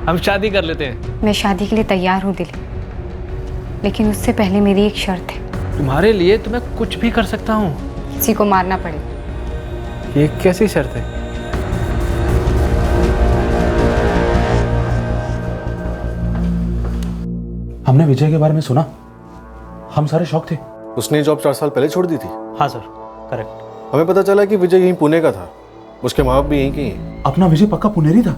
हम शादी कर लेते हैं। मैं शादी के लिए तैयार हूँ दिलीप, लेकिन उससे पहले मेरी एक शर्त है। तुम्हारे लिए तो मैं कुछ भी कर सकता हूँ। किसी को मारना पड़े। ये कैसी शर्त है? हमने विजय के बारे में सुना, हम सारे शॉक थे। उसने जॉब 4 साल पहले छोड़ दी थी। हाँ सर, करेक्ट। हमें पता चला कि विजय यहीं पुणे का था, उसके माँ बाप भी यहीं के हैं। अपना विजय पक्का पुनेरी था।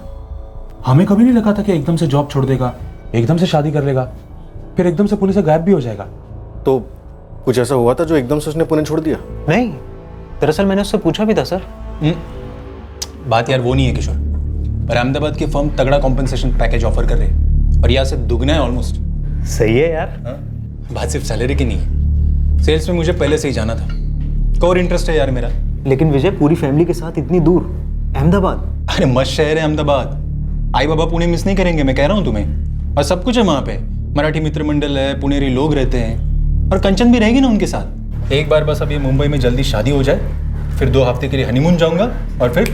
हमें कभी नहीं लगा था कि एकदम से जॉब छोड़ देगा, एकदम से शादी कर लेगा, फिर एकदम से पुणे से गायब भी हो जाएगा। तो कुछ ऐसा हुआ था जो एकदम से उसने पुणे छोड़ दिया? नहीं, दरअसल मैंने उससे पूछा भी था सर। बात यार वो नहीं है किशोर, पर अहमदाबाद की फर्म तगड़ा कॉम्पेंसेशन पैकेज ऑफर कर रही है और यहाँ से दुगना है ऑलमोस्ट। सही है यार। बात सिर्फ सैलरी की नहीं है, सेल्स में मुझे पहले से ही जाना था, कोर इंटरेस्ट है यार मेरा। लेकिन विजय पूरी फैमिली के साथ इतनी दूर अहमदाबाद। अरे मस्त शहर है अहमदाबाद, आई बाबा पुणे मिस नहीं करेंगे, मैं कह रहा हूँ तुम्हें। और सब कुछ है वहाँ पे, मराठी मित्र मंडल है, पुनेरी लोग रहते हैं, और कंचन भी रहेगी ना उनके साथ। एक बार बस अभी मुंबई में जल्दी शादी हो जाए, फिर 2 हफ्ते के लिए हनीमून जाऊंगा और फिर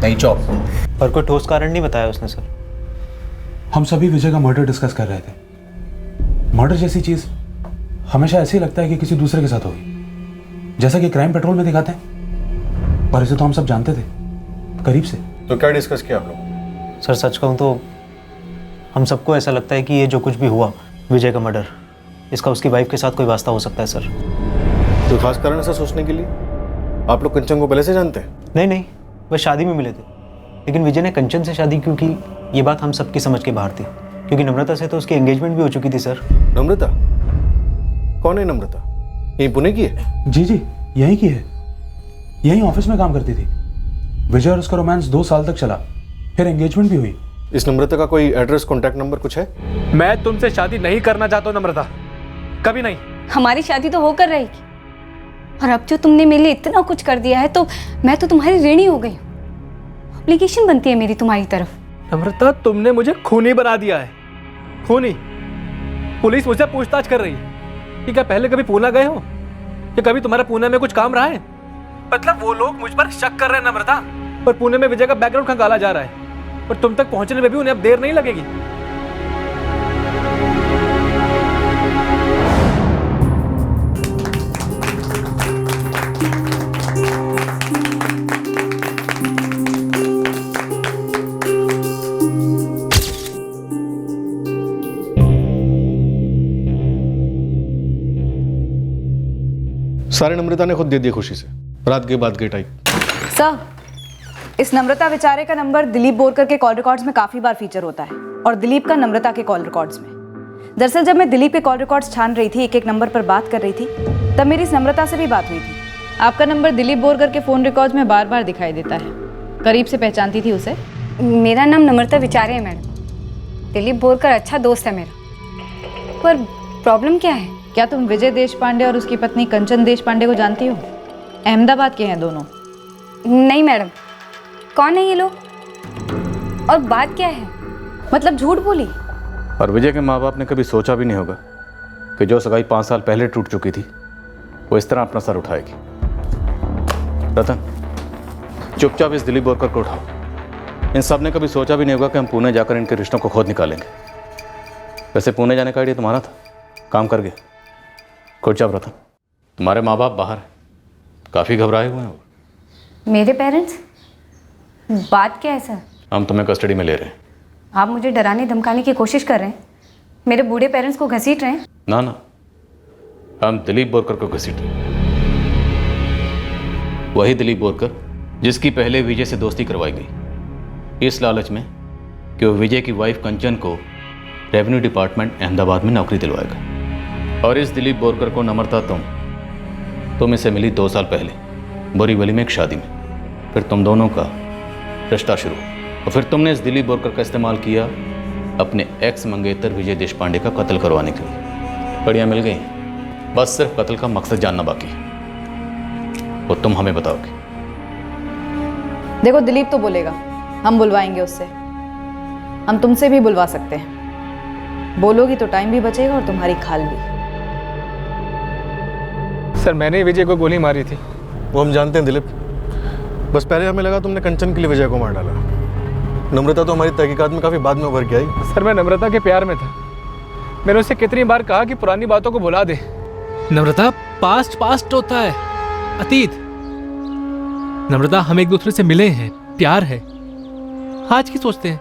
नई जॉब। पर कोई ठोस कारण नहीं बताया उसने सर। हम सभी विजय का मर्डर डिस्कस कर रहे थे। मर्डर जैसी चीज हमेशा ऐसे ही लगता है कि किसी दूसरे के साथ होगी, जैसा कि क्राइम पेट्रोल में दिखाते हैं, पर इसे तो हम सब जानते थे करीब से। तो क्या डिस्कस किया आप लोग? सर सच कहूँ तो हम सबको ऐसा लगता है कि ये जो कुछ भी हुआ विजय का मर्डर, इसका उसकी वाइफ के साथ कोई वास्ता हो सकता है सर। तो खास कारण ऐसा सोचने के लिए? आप लोग कंचन को पहले से जानते हैं? नहीं, वह शादी में मिले थे, लेकिन विजय ने कंचन से शादी क्यों की ये बात हम सबकी समझ के बाहर थी, क्योंकि नम्रता से तो उसकी एंगेजमेंट भी हो चुकी थी सर। नम्रता? कौन है नम्रता? यही पुणे की है? जी यही की है, यही ऑफिस में काम करती थी। विजय और उसका रोमांस 2 साल तक चला, फिर एंगेजमेंट भी हुई। इस नम्रता का कोई एड्रेस, कॉन्टैक्ट नंबर कुछ है? मैं तुमसे शादी नहीं करना चाहता हूँ नम्रता, कभी नहीं। हमारी शादी तो होकर रहेगी, और अब जो तुमने मेरे लिए इतना कुछ कर दिया है तो मैं तो तुम्हारी ऋणी हो गई हूँ। ऑब्लिगेशन बनती है मेरी तुम्हारी तरफ। नम्रता, तुमने मुझे खूनी बना दिया है, खूनी। पुलिस मुझसे पूछताछ कर रही है कि क्या पहले कभी पूना गए हो, या कभी तुम्हारा पुणे में कुछ काम रहा है। मतलब वो लोग मुझ पर शक कर रहे हैं नम्रता, और पुणे में विजय का बैकग्राउंड खंगाला जा रहा है, और तुम तक पहुंचने में भी उन्हें अब देर नहीं लगेगी। सारे नम्रता ने खुद दे दिया खुशी से, रात के बाद गेट आई। सर, इस नम्रता विचारे का नंबर दिलीप बोरकर के कॉल रिकॉर्ड्स में काफ़ी बार फीचर होता है, और दिलीप का नम्रता के कॉल रिकॉर्ड्स में। दरअसल जब मैं दिलीप के कॉल रिकॉर्ड्स छान रही थी, एक एक नंबर पर बात कर रही थी, तब मेरी इस नम्रता से भी बात हुई थी। आपका नंबर दिलीप बोरकर के फ़ोन रिकॉर्ड्स में बार बार दिखाई देता है। करीब से पहचानती थी उसे? मेरा नाम नम्रता विचारे है मैडम। दिलीप बोरकर अच्छा दोस्त है मेरा। पर प्रॉब्लम क्या है? क्या तुम विजय देशपांडे और उसकी पत्नी कंचन देशपांडे को जानती हो? अहमदाबाद के हैं दोनों। नहीं मैडम। कौन है ये लोग और बात क्या है? मतलब झूठ बोली? और विजय के माँ बाप ने कभी सोचा भी नहीं होगा कि जो सगाई 5 साल पहले टूट चुकी थी वो इस तरह अपना सर उठाएगी। रतन, चुपचाप इस दिलीप बोरकर को उठाओ। इन सब ने कभी सोचा भी नहीं होगा कि हम पुणे जाकर इनके रिश्तों को खोद निकालेंगे। वैसे पुणे जाने का आइडिया तुम्हारा था? काम कर गए? गुड जॉब रतन। तुम्हारे माँ बाप बाहर हैं, काफ़ी घबराए हुए हैं वो। मेरे पेरेंट्स? बात क्या है सर? हम तुम्हें कस्टडी में ले रहे हैं। आप मुझे डराने धमकाने की कोशिश कर रहे हैं? मेरे बूढ़े पेरेंट्स को घसीट रहे हैं? ना ना, हम दिलीप बोरकर को घसीट रहे हैं। वही दिलीप बोरकर जिसकी पहले विजय से दोस्ती करवाई गई, इस लालच में कि वो विजय की वाइफ कंचन को रेवेन्यू डिपार्टमेंट अहमदाबाद में नौकरी दिलवाएगा। और इस दिलीप बोरकर को नम्रता तुम इसे मिली 2 साल पहले बोरीवली में एक शादी में। फिर तुम दोनों का रिश्ता शुरू और फिर तुमने इस दिलीप बोरकर का इस्तेमाल किया अपने एक्स मंगेतर विजय देशपांडे का कत्ल करवाने के लिए। बढ़िया मिल गई, बस सिर्फ कत्ल का मकसद जानना बाकी है, वो तुम हमें बताओगे। देखो दिलीप तो बोलेगा, हम बुलवाएंगे उससे। हम तुमसे भी बुलवा सकते हैं। बोलोगी तो टाइम भी बचेगा और तुम्हारी खाल भी। सर मैंने ही विजय को गोली मारी थी। वो हम जानते हैं दिलीप, बस पहले हमें लगा तुमने कंचन के लिए विजय को मार डाला। नम्रता तो हमारी तहकीकात में काफ़ी बाद में उभर के आई। सर मैं नम्रता के प्यार में था। मैंने उससे कितनी बार कहा कि पुरानी बातों को भुला दे। नम्रता, पास्ट होता है, अतीत। नम्रता, हम एक दूसरे से मिले हैं, प्यार है। आज की सोचते हैं,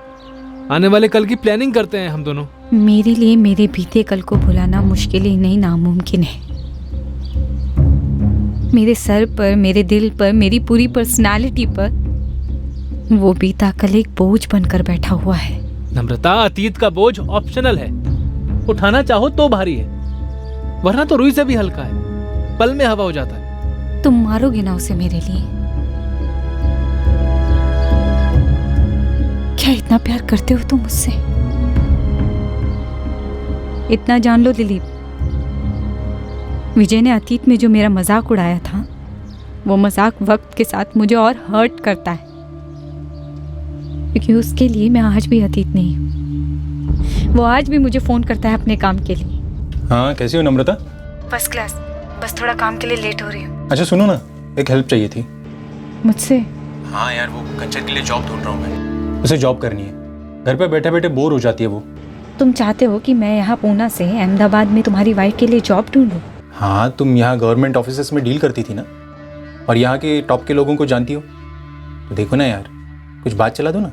आने वाले कल की प्लानिंग करते हैं हम दोनों। मेरे लिए मेरे बीते कल को भुलाना मुश्किल ही नहीं, नामुमकिन है। मेरे सर पर, मेरे दिल पर, मेरी पूरी पर्सनालिटी पर वो बीता कल एक बोझ बनकर बैठा हुआ है। नम्रता, अतीत का बोझ ऑप्शनल है। उठाना चाहो तो भारी है, वरना तो रुई से भी हल्का है, पल में हवा हो जाता है। तुम मारोगे ना उसे मेरे लिए? क्या इतना प्यार करते हो तुम मुझसे? इतना जान लो दिलीप, विजय ने अतीत में जो मेरा मजाक उड़ाया था, वो मजाक वक्त के साथ मुझे और हर्ट करता है, क्योंकि उसके लिए मैं आज भी अतीत नहीं हूँ। वो आज भी मुझे फोन करता है अपने काम के लिए। हाँ, कैसी हो नम्रता? फर्स्ट क्लास, बस थोड़ा काम के लिए लेट हो रही हूँ। अच्छा सुनो ना, एक हेल्प चाहिए थी मुझसे? हाँ यार, वो कंचन के लिए जॉब ढूंढ रहा हूँ मैं। उसे जॉब करनी है, घर पे बैठे बैठे बोर हो जाती है वो। तुम चाहते हो कि मैं यहाँ पूना से अहमदाबाद में तुम्हारी वाइफ के लिए जॉब ढूंढूं? हाँ, तुम यहाँ गवर्नमेंट ऑफिसेस में डील करती थी ना, और यहाँ के टॉप के लोगों को जानती हो, तो देखो ना यार, कुछ बात चला दो ना।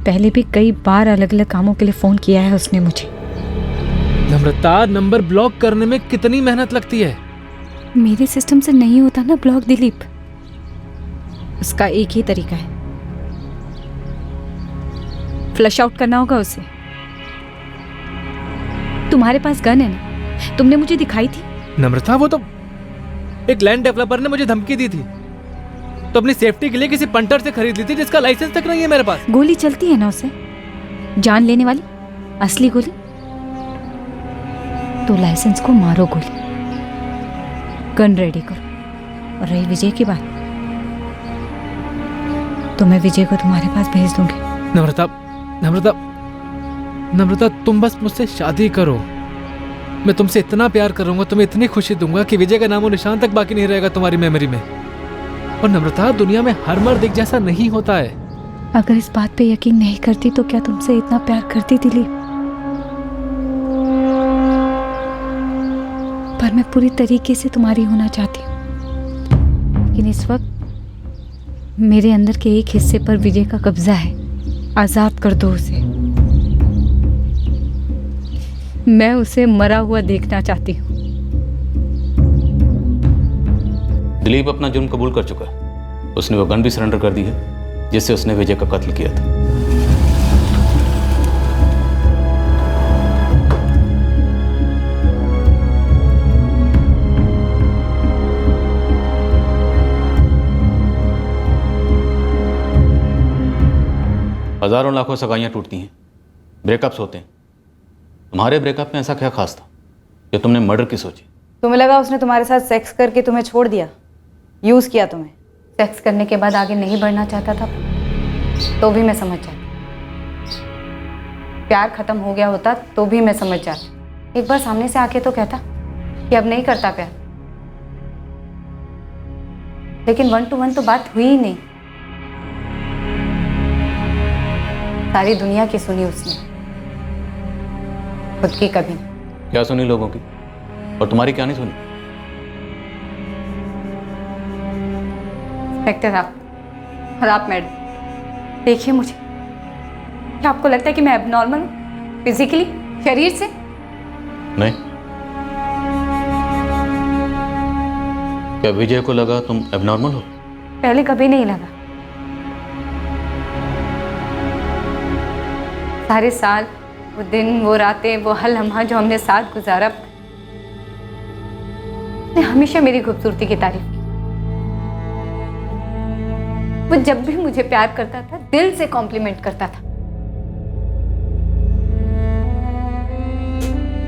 पहले भी कई बार अलग अलग कामों के लिए फोन किया है उसने मुझे। नम्रता, नंबर ब्लॉक करने में कितनी मेहनत लगती है। मेरे सिस्टम से नहीं होता ना ब्लॉक दिलीप। उसका एक ही तरीका है, फ्लश आउट करना होगा उसे। तुम्हारे पास गन है ना, तुमने मुझे दिखाई थी। नम्रता, वो तो एक लैंड डेवलपर ने मुझे धमकी दी थी, तो अपनी सेफ्टी के लिए किसी पंटर से खरीद ली थी, जिसका लाइसेंस तक नहीं है मेरे पास। गोली चलती है ना उसे, जान लेने वाली असली गोली। तो लाइसेंस को मारो गोली, गन रेडी करो। और रही विजय की बात, तो मैं विजय को तुम्हारे पास भेज दूंगी। नम्रता, नम्रता, नम्रता, तुम बस मुझसे शादी करो। मैं तुमसे इतना प्यार करूंगा, तुम्हें इतनी खुशी दूंगा कि विजय का नामो निशान तक बाकी नहीं रहेगा तुम्हारी मेमोरी में। और नम्रता, दुनिया में हर मर्द एक जैसा नहीं होता है। अगर इस बात पे यकीन नहीं करती तो क्या तुमसे इतना प्यार करती दिलीप? पर मैं पूरी तरीके से तुम्हारी होना चाहती हूँ, लेकिन इस वक्त मेरे अंदर के एक हिस्से पर विजय का कब्जा है। आजाद कर दो उसे। मैं उसे मरा हुआ देखना चाहती हूँ। दिलीप अपना जुर्म कबूल कर चुका है। उसने वो गन भी सरेंडर कर दी है जिससे उसने विजय का कत्ल किया था। हजारों लाखों सगाइयां टूटती हैं, ब्रेकअप्स होते हैं। तुम्हारे ब्रेकअप में ऐसा क्या खास था कि तुमने मर्डर की सोची? तुम्हें लगा उसने तुम्हारे साथ सेक्स करके तुम्हें छोड़ दिया, यूज किया तुम्हें? सेक्स करने के बाद आगे नहीं बढ़ना चाहता था तो भी मैं समझ जाती। प्यार खत्म हो गया होता तो भी मैं समझ जाती। एक बार सामने से आके तो कहता कि अब नहीं करता प्यार। लेकिन 1 to 1 तो बात हुई ही नहीं। सारी दुनिया की सुनी उसने, खुद की कभी। क्या सुनी लोगों की? और तुम्हारी क्या नहीं सुनी? इंस्पेक्टर आप और आप मैडम, देखिए मुझे, क्या आपको लगता है कि मैं एबनॉर्मल हूँ फिजिकली, शरीर से? नहीं। क्या विजय को लगा तुम एबनॉर्मल हो? पहले कभी नहीं लगा। सारे साल, वो दिन, वो रातें, वो हर लम्हा जो हमने साथ गुजारा, उसने हमेशा मेरी खूबसूरती की तारीफ की। वो जब भी मुझे प्यार करता था दिल से कॉम्प्लीमेंट करता था।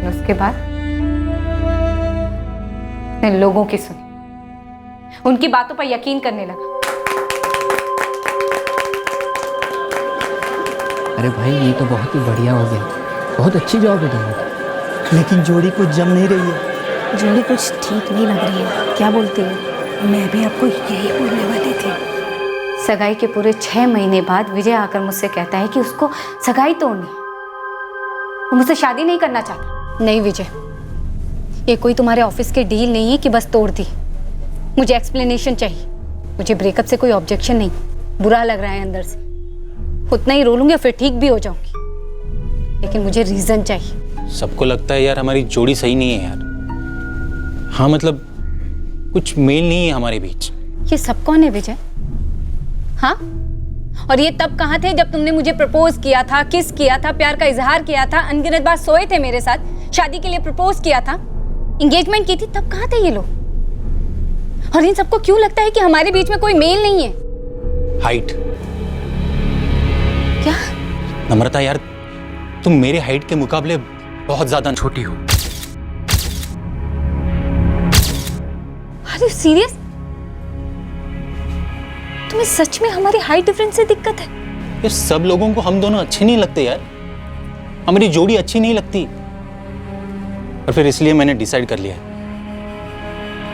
उसके बाद मैं लोगों की सुनी, उनकी बातों पर यकीन करने लगा। अरे भाई ये तो बहुत ही बढ़िया हो गया, बहुत अच्छी जॉब है दोनों की। लेकिन जोड़ी कुछ जम नहीं रही है। जोड़ी कुछ ठीक नहीं लग रही है, क्या बोलती हो? मैं भी आपको यही बोलने वाली थी। सगाई के पूरे 6 महीने बाद विजय आकर मुझसे कहता है कि उसको सगाई तोड़नी है, वो मुझसे शादी नहीं करना चाहता। नहीं विजय, ये कोई तुम्हारे ऑफिस के डील नहीं है कि बस तोड़ दी। मुझे एक्सप्लेनेशन चाहिए। मुझे ब्रेकअप से कोई ऑब्जेक्शन नहीं, बुरा लग रहा है अंदर से, उतना ही रो लूंगी और फिर ठीक भी हो जाऊंगी, लेकिन मुझे रीजन चाहिए। सबको लगता है यार हमारी जोड़ी सही नहीं है यार। हाँ मतलब कुछ मेल नहीं है हमारे बीच। ये सब कौन है विजय? हाँ, और ये तब कहाँ थे जब तुमने मुझे प्रपोज किया था, किस किया था, प्यार का इजहार किया था, अनगिनत बार सोए थे मेरे साथ, शादी के लिए प्रपोज किया था, एंगेजमेंट की थी, तब कहाँ थे ये लोग? और इन सबको क्यों लगता है कि हमारे बीच में कोई मेल नहीं है? हाइट। क्या? नम्रता यार, तुम मेरे हाइट के मुकाबले बहुत ज्यादा छोटी हो। Are you serious? तुम्हें सच में हमारी हाइट डिफरेंस से दिक्कत है? यार सब लोगों को हम दोनों अच्छे नहीं लगते यार, हमारी जोड़ी अच्छी नहीं लगती, और फिर इसलिए मैंने डिसाइड कर लिया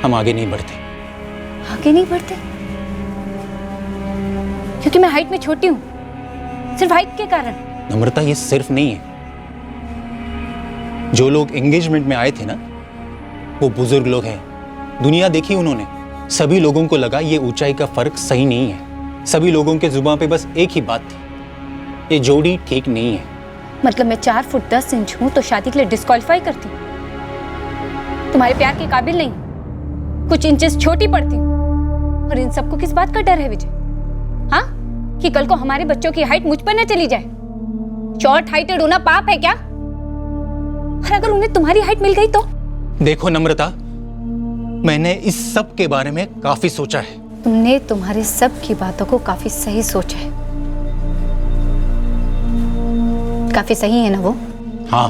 हम आगे नहीं बढ़ते। आगे नहीं बढ़ते? क्योंकि मैं हाइट में छोटी हूँ, सिर्फ हाइट के कारण? नम्रता ये सिर्फ नहीं है, जो लोग एंगेजमेंट में आए थे ना वो बुजुर्ग लोग हैं, दुनिया देखी उन्होंने, सभी लोगों को लगा ये ऊंचाई का फर्क सही नहीं है, सभी लोगों के जुबान पे बस एक ही बात थी, ये जोड़ी ठीक नहीं है। मतलब मैं 4 फुट 10 इंच हूँ तो शादी के लिए डिस्क्वालीफाई करती हूँ? तुम्हारे प्यार के काबिल नहीं, कुछ इंचेस छोटी पड़ती हूँ, और इन सबको किस बात का डर है विजय? हाँ, कि कल को हमारे बच्चों की हाइट मुझ पर न चली जाए? शॉर्ट हाइटेड होना पाप है क्या? और अगर उन्हें तुम्हारी हाइट मिल गई तो? देखो नम्रता, मैंने इस सब के बारे में काफी सोचा है। तुमने तुम्हारे सब की बातों को काफी सही सोचा है। काफी सही है ना वो? हाँ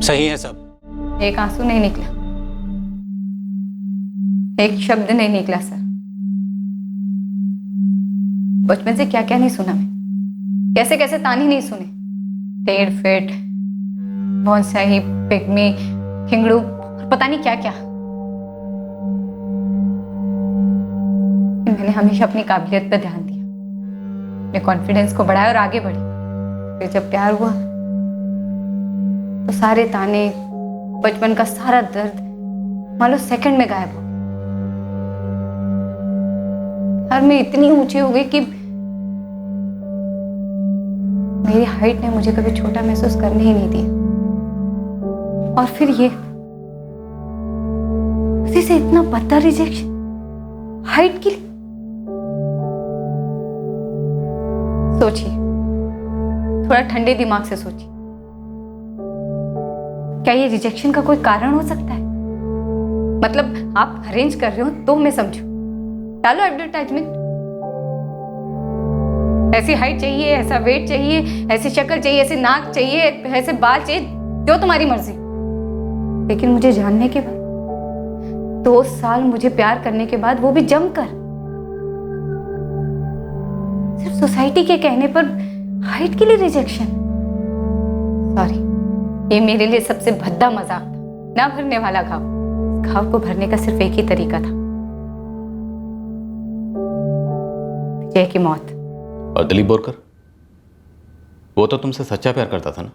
सही है सब। एक आंसू नहीं निकला, एक शब्द नहीं निकला सर। बचपन से क्या क्या नहीं सुना मैं, कैसे कैसे ताने नहीं सुने, टेढ़ फेट, बॉन्साई, पिग्मी, खिंगड़ू, पता नहीं क्या क्या। मैंने हमेशा अपनी काबिलियत पर ध्यान दिया, अपने कॉन्फिडेंस को बढ़ाया और आगे बढ़ी। फिर जब प्यार हुआ तो सारे ताने, बचपन का सारा दर्द मान लो सेकंड में गायब हो गया। और मैं इतनी ऊंची हो गई कि मेरी हाइट ने मुझे कभी छोटा महसूस करने ही नहीं दिया। और फिर ये उसी से इतना बदतर रिजेक्शन हाइट के लिए। सोचिए, थोड़ा ठंडे दिमाग से सोचिए, क्या ये रिजेक्शन का कोई कारण हो सकता है? मतलब आप अरेंज कर रहे हो तो मैं समझू, डालो एडवर्टाइजमेंट, ऐसी हाइट चाहिए, ऐसा वेट चाहिए, ऐसी शक्ल चाहिए, ऐसे नाक चाहिए, ऐसे बाल चाहिए, जो तुम्हारी मर्जी। लेकिन मुझे जानने के बाद, 2 साल मुझे प्यार करने के बाद, वो भी जमकर, सिर्फ सोसाइटी के कहने पर हाइट के लिए रिजेक्शन। सॉरी, ये मेरे लिए सबसे भद्दा मजाक था, ना भरने वाला घाव। घाव को भरने का सिर्फ एक ही तरीका था, विजय की मौत। और दिलीप बोरकर, वो तो तुमसे सच्चा प्यार करता था ना,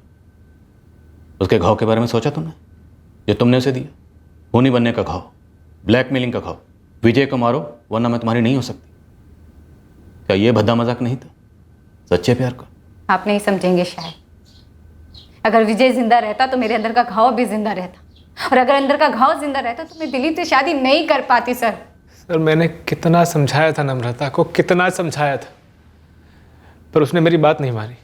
उसके घाव के बारे में सोचा तुमने? जो तुमने उसे दिया। खूनी बनने का खाओ, ब्लैकमेलिंग का खाओ, विजय को मारो वरना मैं तुम्हारी नहीं हो सकती। क्या ये भद्दा मजाक नहीं था सच्चे प्यार का? आप नहीं समझेंगे शायद। अगर विजय जिंदा रहता तो मेरे अंदर का घाव भी जिंदा रहता, और अगर अंदर का घाव जिंदा रहता तो मैं दिलीप से शादी नहीं कर पाती सर। सर मैंने कितना समझाया था नम्रता को, कितना समझाया था, पर उसने मेरी बात नहीं मानी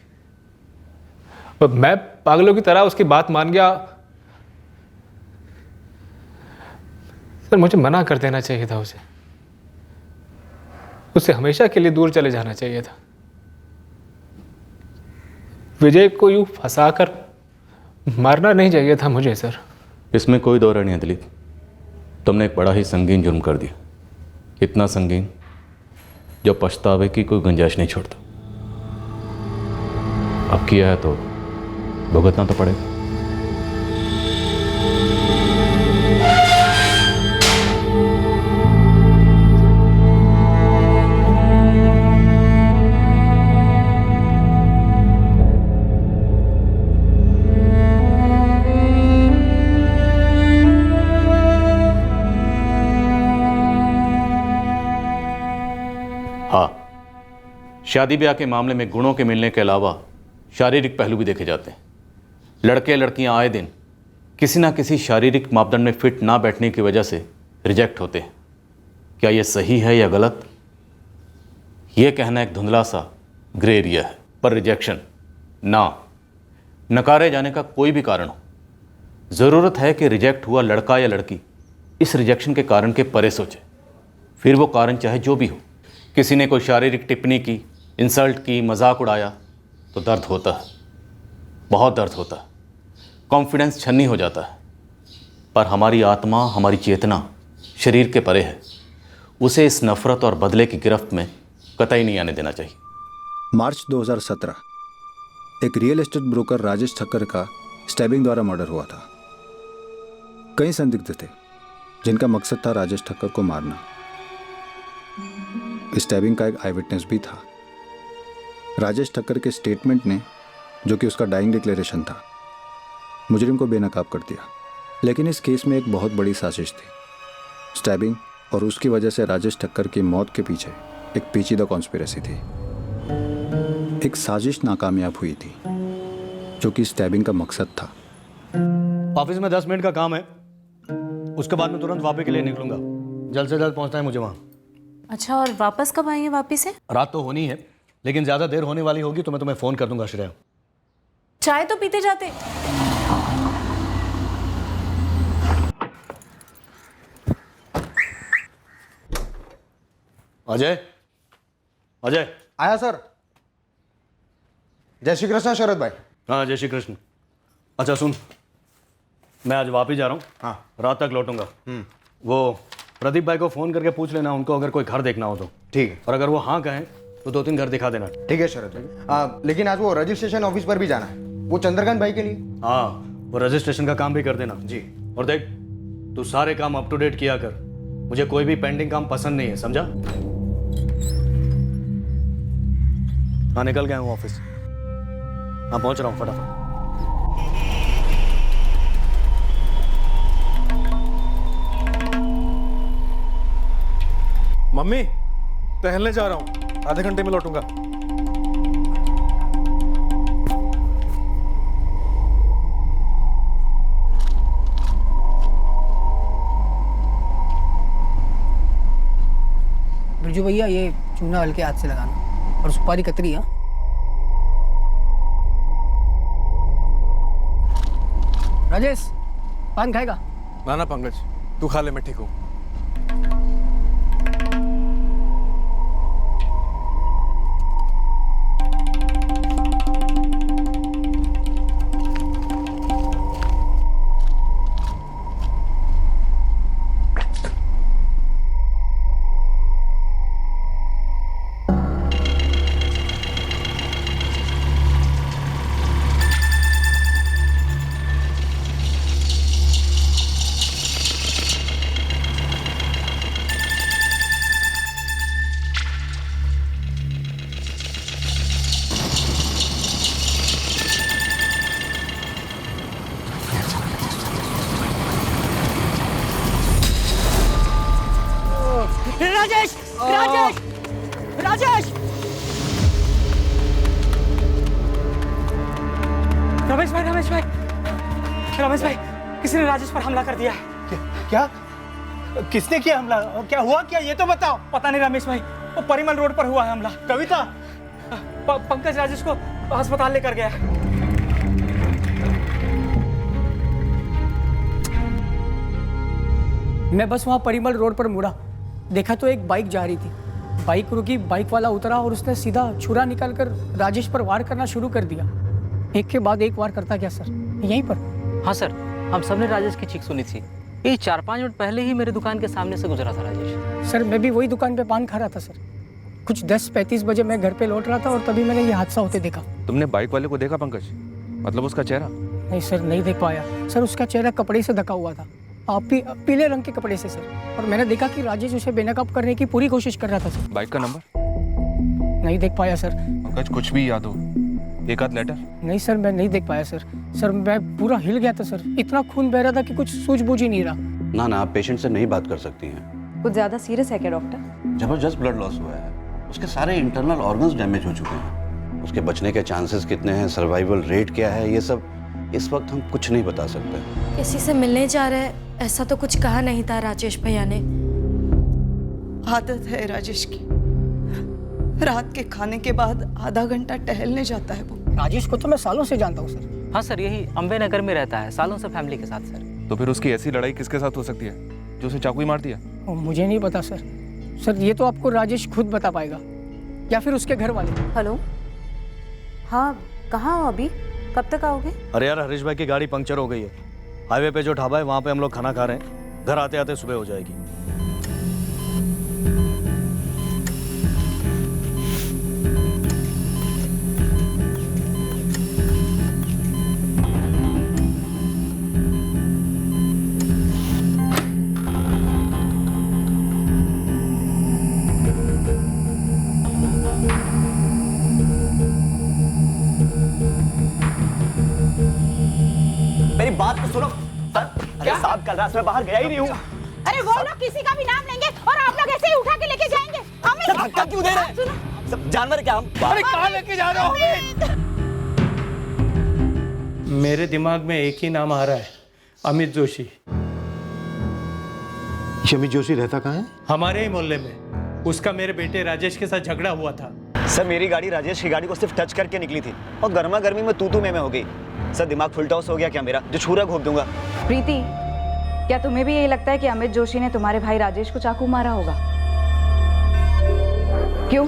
और मैं पागलों की तरह उसकी बात मान गया। सर मुझे मना कर देना चाहिए था उसे, उससे हमेशा के लिए दूर चले जाना चाहिए था। विजय को यूं फंसाकर मारना नहीं चाहिए था मुझे सर। इसमें कोई दो राय नहीं है दिलीप, तुमने एक बड़ा ही संगीन जुर्म कर दिया, इतना संगीन जो पछतावे की कोई गुंजाइश नहीं छोड़ता। अब किया है तो भुगतना तो पड़ेगा। शादी ब्याह के मामले में गुणों के मिलने के अलावा शारीरिक पहलू भी देखे जाते हैं। लड़के लड़कियां आए दिन किसी ना किसी शारीरिक मापदंड में फिट ना बैठने की वजह से रिजेक्ट होते हैं। क्या ये सही है या गलत, ये कहना एक धुंधला सा ग्रे एरिया है। पर रिजेक्शन ना नकारे जाने का कोई भी कारण हो, ज़रूरत है कि रिजेक्ट हुआ लड़का या लड़की इस रिजेक्शन के कारण के परे सोचे, फिर वो कारण चाहे जो भी हो। किसी ने कोई शारीरिक टिप्पणी की, इंसल्ट की, मजाक उड़ाया तो दर्द होता है, बहुत दर्द होता है, कॉन्फिडेंस छन्नी हो जाता है। पर हमारी आत्मा, हमारी चेतना शरीर के परे है, उसे इस नफरत और बदले की गिरफ्त में कतई नहीं आने देना चाहिए। मार्च 2017 एक real estate broker Rajesh Thakkar का स्टैबिंग द्वारा मर्डर हुआ था। कई संदिग्ध थे जिनका मकसद था राजेश ठक्कर को मारना। स्टैबिंग का एक आई विटनेस भी था। राजेश ठक्कर के स्टेटमेंट ने, जो कि उसका डाइंग डिक्लेरेशन था, मुजरिम को बेनकाब कर दिया। लेकिन इस केस में एक बहुत बड़ी साजिश थी। स्टैबिंग और उसकी वजह से राजेश ठक्कर की मौत के पीछे एक पेचीदा कॉन्स्पिरेसी थी। एक साजिश नाकामयाब हुई थी, जो कि स्टैबिंग का मकसद था। ऑफिस में 10 मिनट का काम है, उसके बाद मैं तुरंत वापस के लिए निकलूंगा। जल्द से जल्द पहुंचना है मुझे वहाँ। अच्छा, और वापस कब आएंगे वापिस से? रात तो होनी है, लेकिन ज़्यादा देर होने वाली होगी तो मैं तुम्हें फ़ोन कर दूंगा। श्रेया, चाय तो पीते जाते। अजय, अजय आया सर। जय श्री कृष्ण शरद भाई। हाँ जय श्री कृष्ण। अच्छा सुन, मैं आज वापिस जा रहा हूँ। हाँ, रात तक लौटूंगा। वो प्रदीप भाई को फ़ोन करके पूछ लेना उनको, अगर कोई घर देखना हो तो। ठीक है। और अगर वो हाँ कहें तो 2-3 घर दिखा देना। ठीक है शरद भाई। लेकिन आज वो रजिस्ट्रेशन ऑफिस पर भी जाना है, वो चंद्रकांत भाई के लिए। हाँ, वो रजिस्ट्रेशन का काम भी कर देना जी। और देख, तू सारे काम अप टू डेट किया कर, मुझे कोई भी पेंडिंग काम पसंद नहीं है, समझा? हाँ निकल गया हूँ ऑफिस। हाँ पहुँच रहा हूँ फटाफट। मम्मी, टहलने जा रहा हूँ, आधे घंटे में लौटूंगा। बिरजू भैया, ये चूना हल्के हाथ से लगाना और सुपारी कतरी। हाँ राजेश, पान खाएगा? ना पंकज, तू खा ले, मैं ठीक हूँ। राजेश राजेश राजेश रमेश भाई किसी ने राजेश पर हमला कर दिया है। क्या किसने किया हमला? क्या हुआ क्या ये तो बताओ। पता नहीं रमेश भाई, वो परिमल रोड पर हुआ है हमला। कविता पंकज राजेश को अस्पताल लेकर गया। मैं बस वहाँ परिमल रोड पर मुड़ा, देखा तो एक बाइक जा रही थी। बाइक रुकी, बाइक वाला उतरा और उसने सीधा छुरा निकालकर राजेश पर वार करना शुरू कर दिया। एक के बाद एक वार करता गया सर, यहीं पर। हाँ सर, हम सब ने राजेश की चीख सुनी थी। ये 4-5 मिनट पहले ही मेरे दुकान के सामने से गुजरा था राजेश। सर मैं भी वही दुकान पे पान खा रहा था सर। कुछ 10:35 बजे मैं घर पे लौट रहा था और तभी मैंने ये हादसा होते देखा। तुमने बाइक वाले को देखा पंकज? मतलब उसका चेहरा? नहीं सर, नहीं देख पाया सर। उसका चेहरा कपड़े से ढका हुआ था, पीले रंग के कपड़े से सर। और मैंने देखा कि राजेश उसे बेनकाब करने की पूरी कोशिश कर रहा था सर। बाइक का नंबर? नहीं देख पाया सर। पंकज कुछ भी याद हो, एक आध लेटर? नहीं सर, मैं नहीं देख पाया सर। सर मैं पूरा हिल गया था सर, इतना खून बह रहा था कि कुछ सूझबूझ ही नहीं रहा। ना आप पेशेंट से नहीं बात कर सकती हैं। कुछ ज़्यादा सीरियस है क्या डॉक्टर? जबरदस्त ब्लड लॉस हुआ है, उसके सारे इंटरनल ऑर्गन्स डैमेज हो चुके हैं। उसके बचने के चांसेस कितने हैं, सर्वाइवल रेट क्या है, ये सब इस वक्त हम कुछ नहीं बता सकते। किसी से मिलने जा रहे हैं ऐसा तो कुछ कहा नहीं था राजेश भैया ने। आदत है राजेश की, रात के खाने के बाद आधा घंटा टहलने जाता है वो। राजेश को तो मैं सालों से जानता हूँ सर। हाँ सर, यही अम्बे नगर में रहता है सालों से फैमिली के साथ सर। तो फिर उसकी ऐसी लड़ाई किसके साथ हो सकती है जो उसे चाकू ही मार दिया? मुझे नहीं पता सर। सर ये तो आपको राजेश खुद बता पाएगा या फिर उसके घर वाले। हेलो, हाँ कहाँ हो अभी? कब तक आओगे? अरे यार, हरीश भाई की गाड़ी पंक्चर हो गई है। हाईवे पे जो ढाबा है वहाँ पे हम लोग खाना खा रहे हैं। घर आते आते सुबह हो जाएगी। मेरी बात तो सुनो सर। अरे साहब, कल रात में बाहर गया ही नहीं हूँ। अरे वो लोग किसी का भी नाम लेंगे और आप लोग ऐसे ही उठा के लेके जाएंगे। सर धक्का क्यों दे रहे हैं? सब जानवर क्या हम? अरे कहाँ लेके जा रहे हो? मेरे दिमाग में एक ही नाम आ रहा है, अमित जोशी। अमित जोशी रहता कहाँ है? हमारे ही मोहल्ले में। उसका मेरे बेटे राजेश के साथ झगड़ा हुआ था। सर मेरी गाड़ी राजेश की गाड़ी को सिर्फ टच करके निकली थी और गर्मा गर्मी में तू में हो गई। सर दिमाग फुल टॉस हो गया क्या मेरा, जो छुरा घोप दूंगा। प्रीति, क्या तुम्हें भी यही लगता है कि अमित जोशी ने तुम्हारे भाई राजेश को चाकू मारा होगा? क्यों?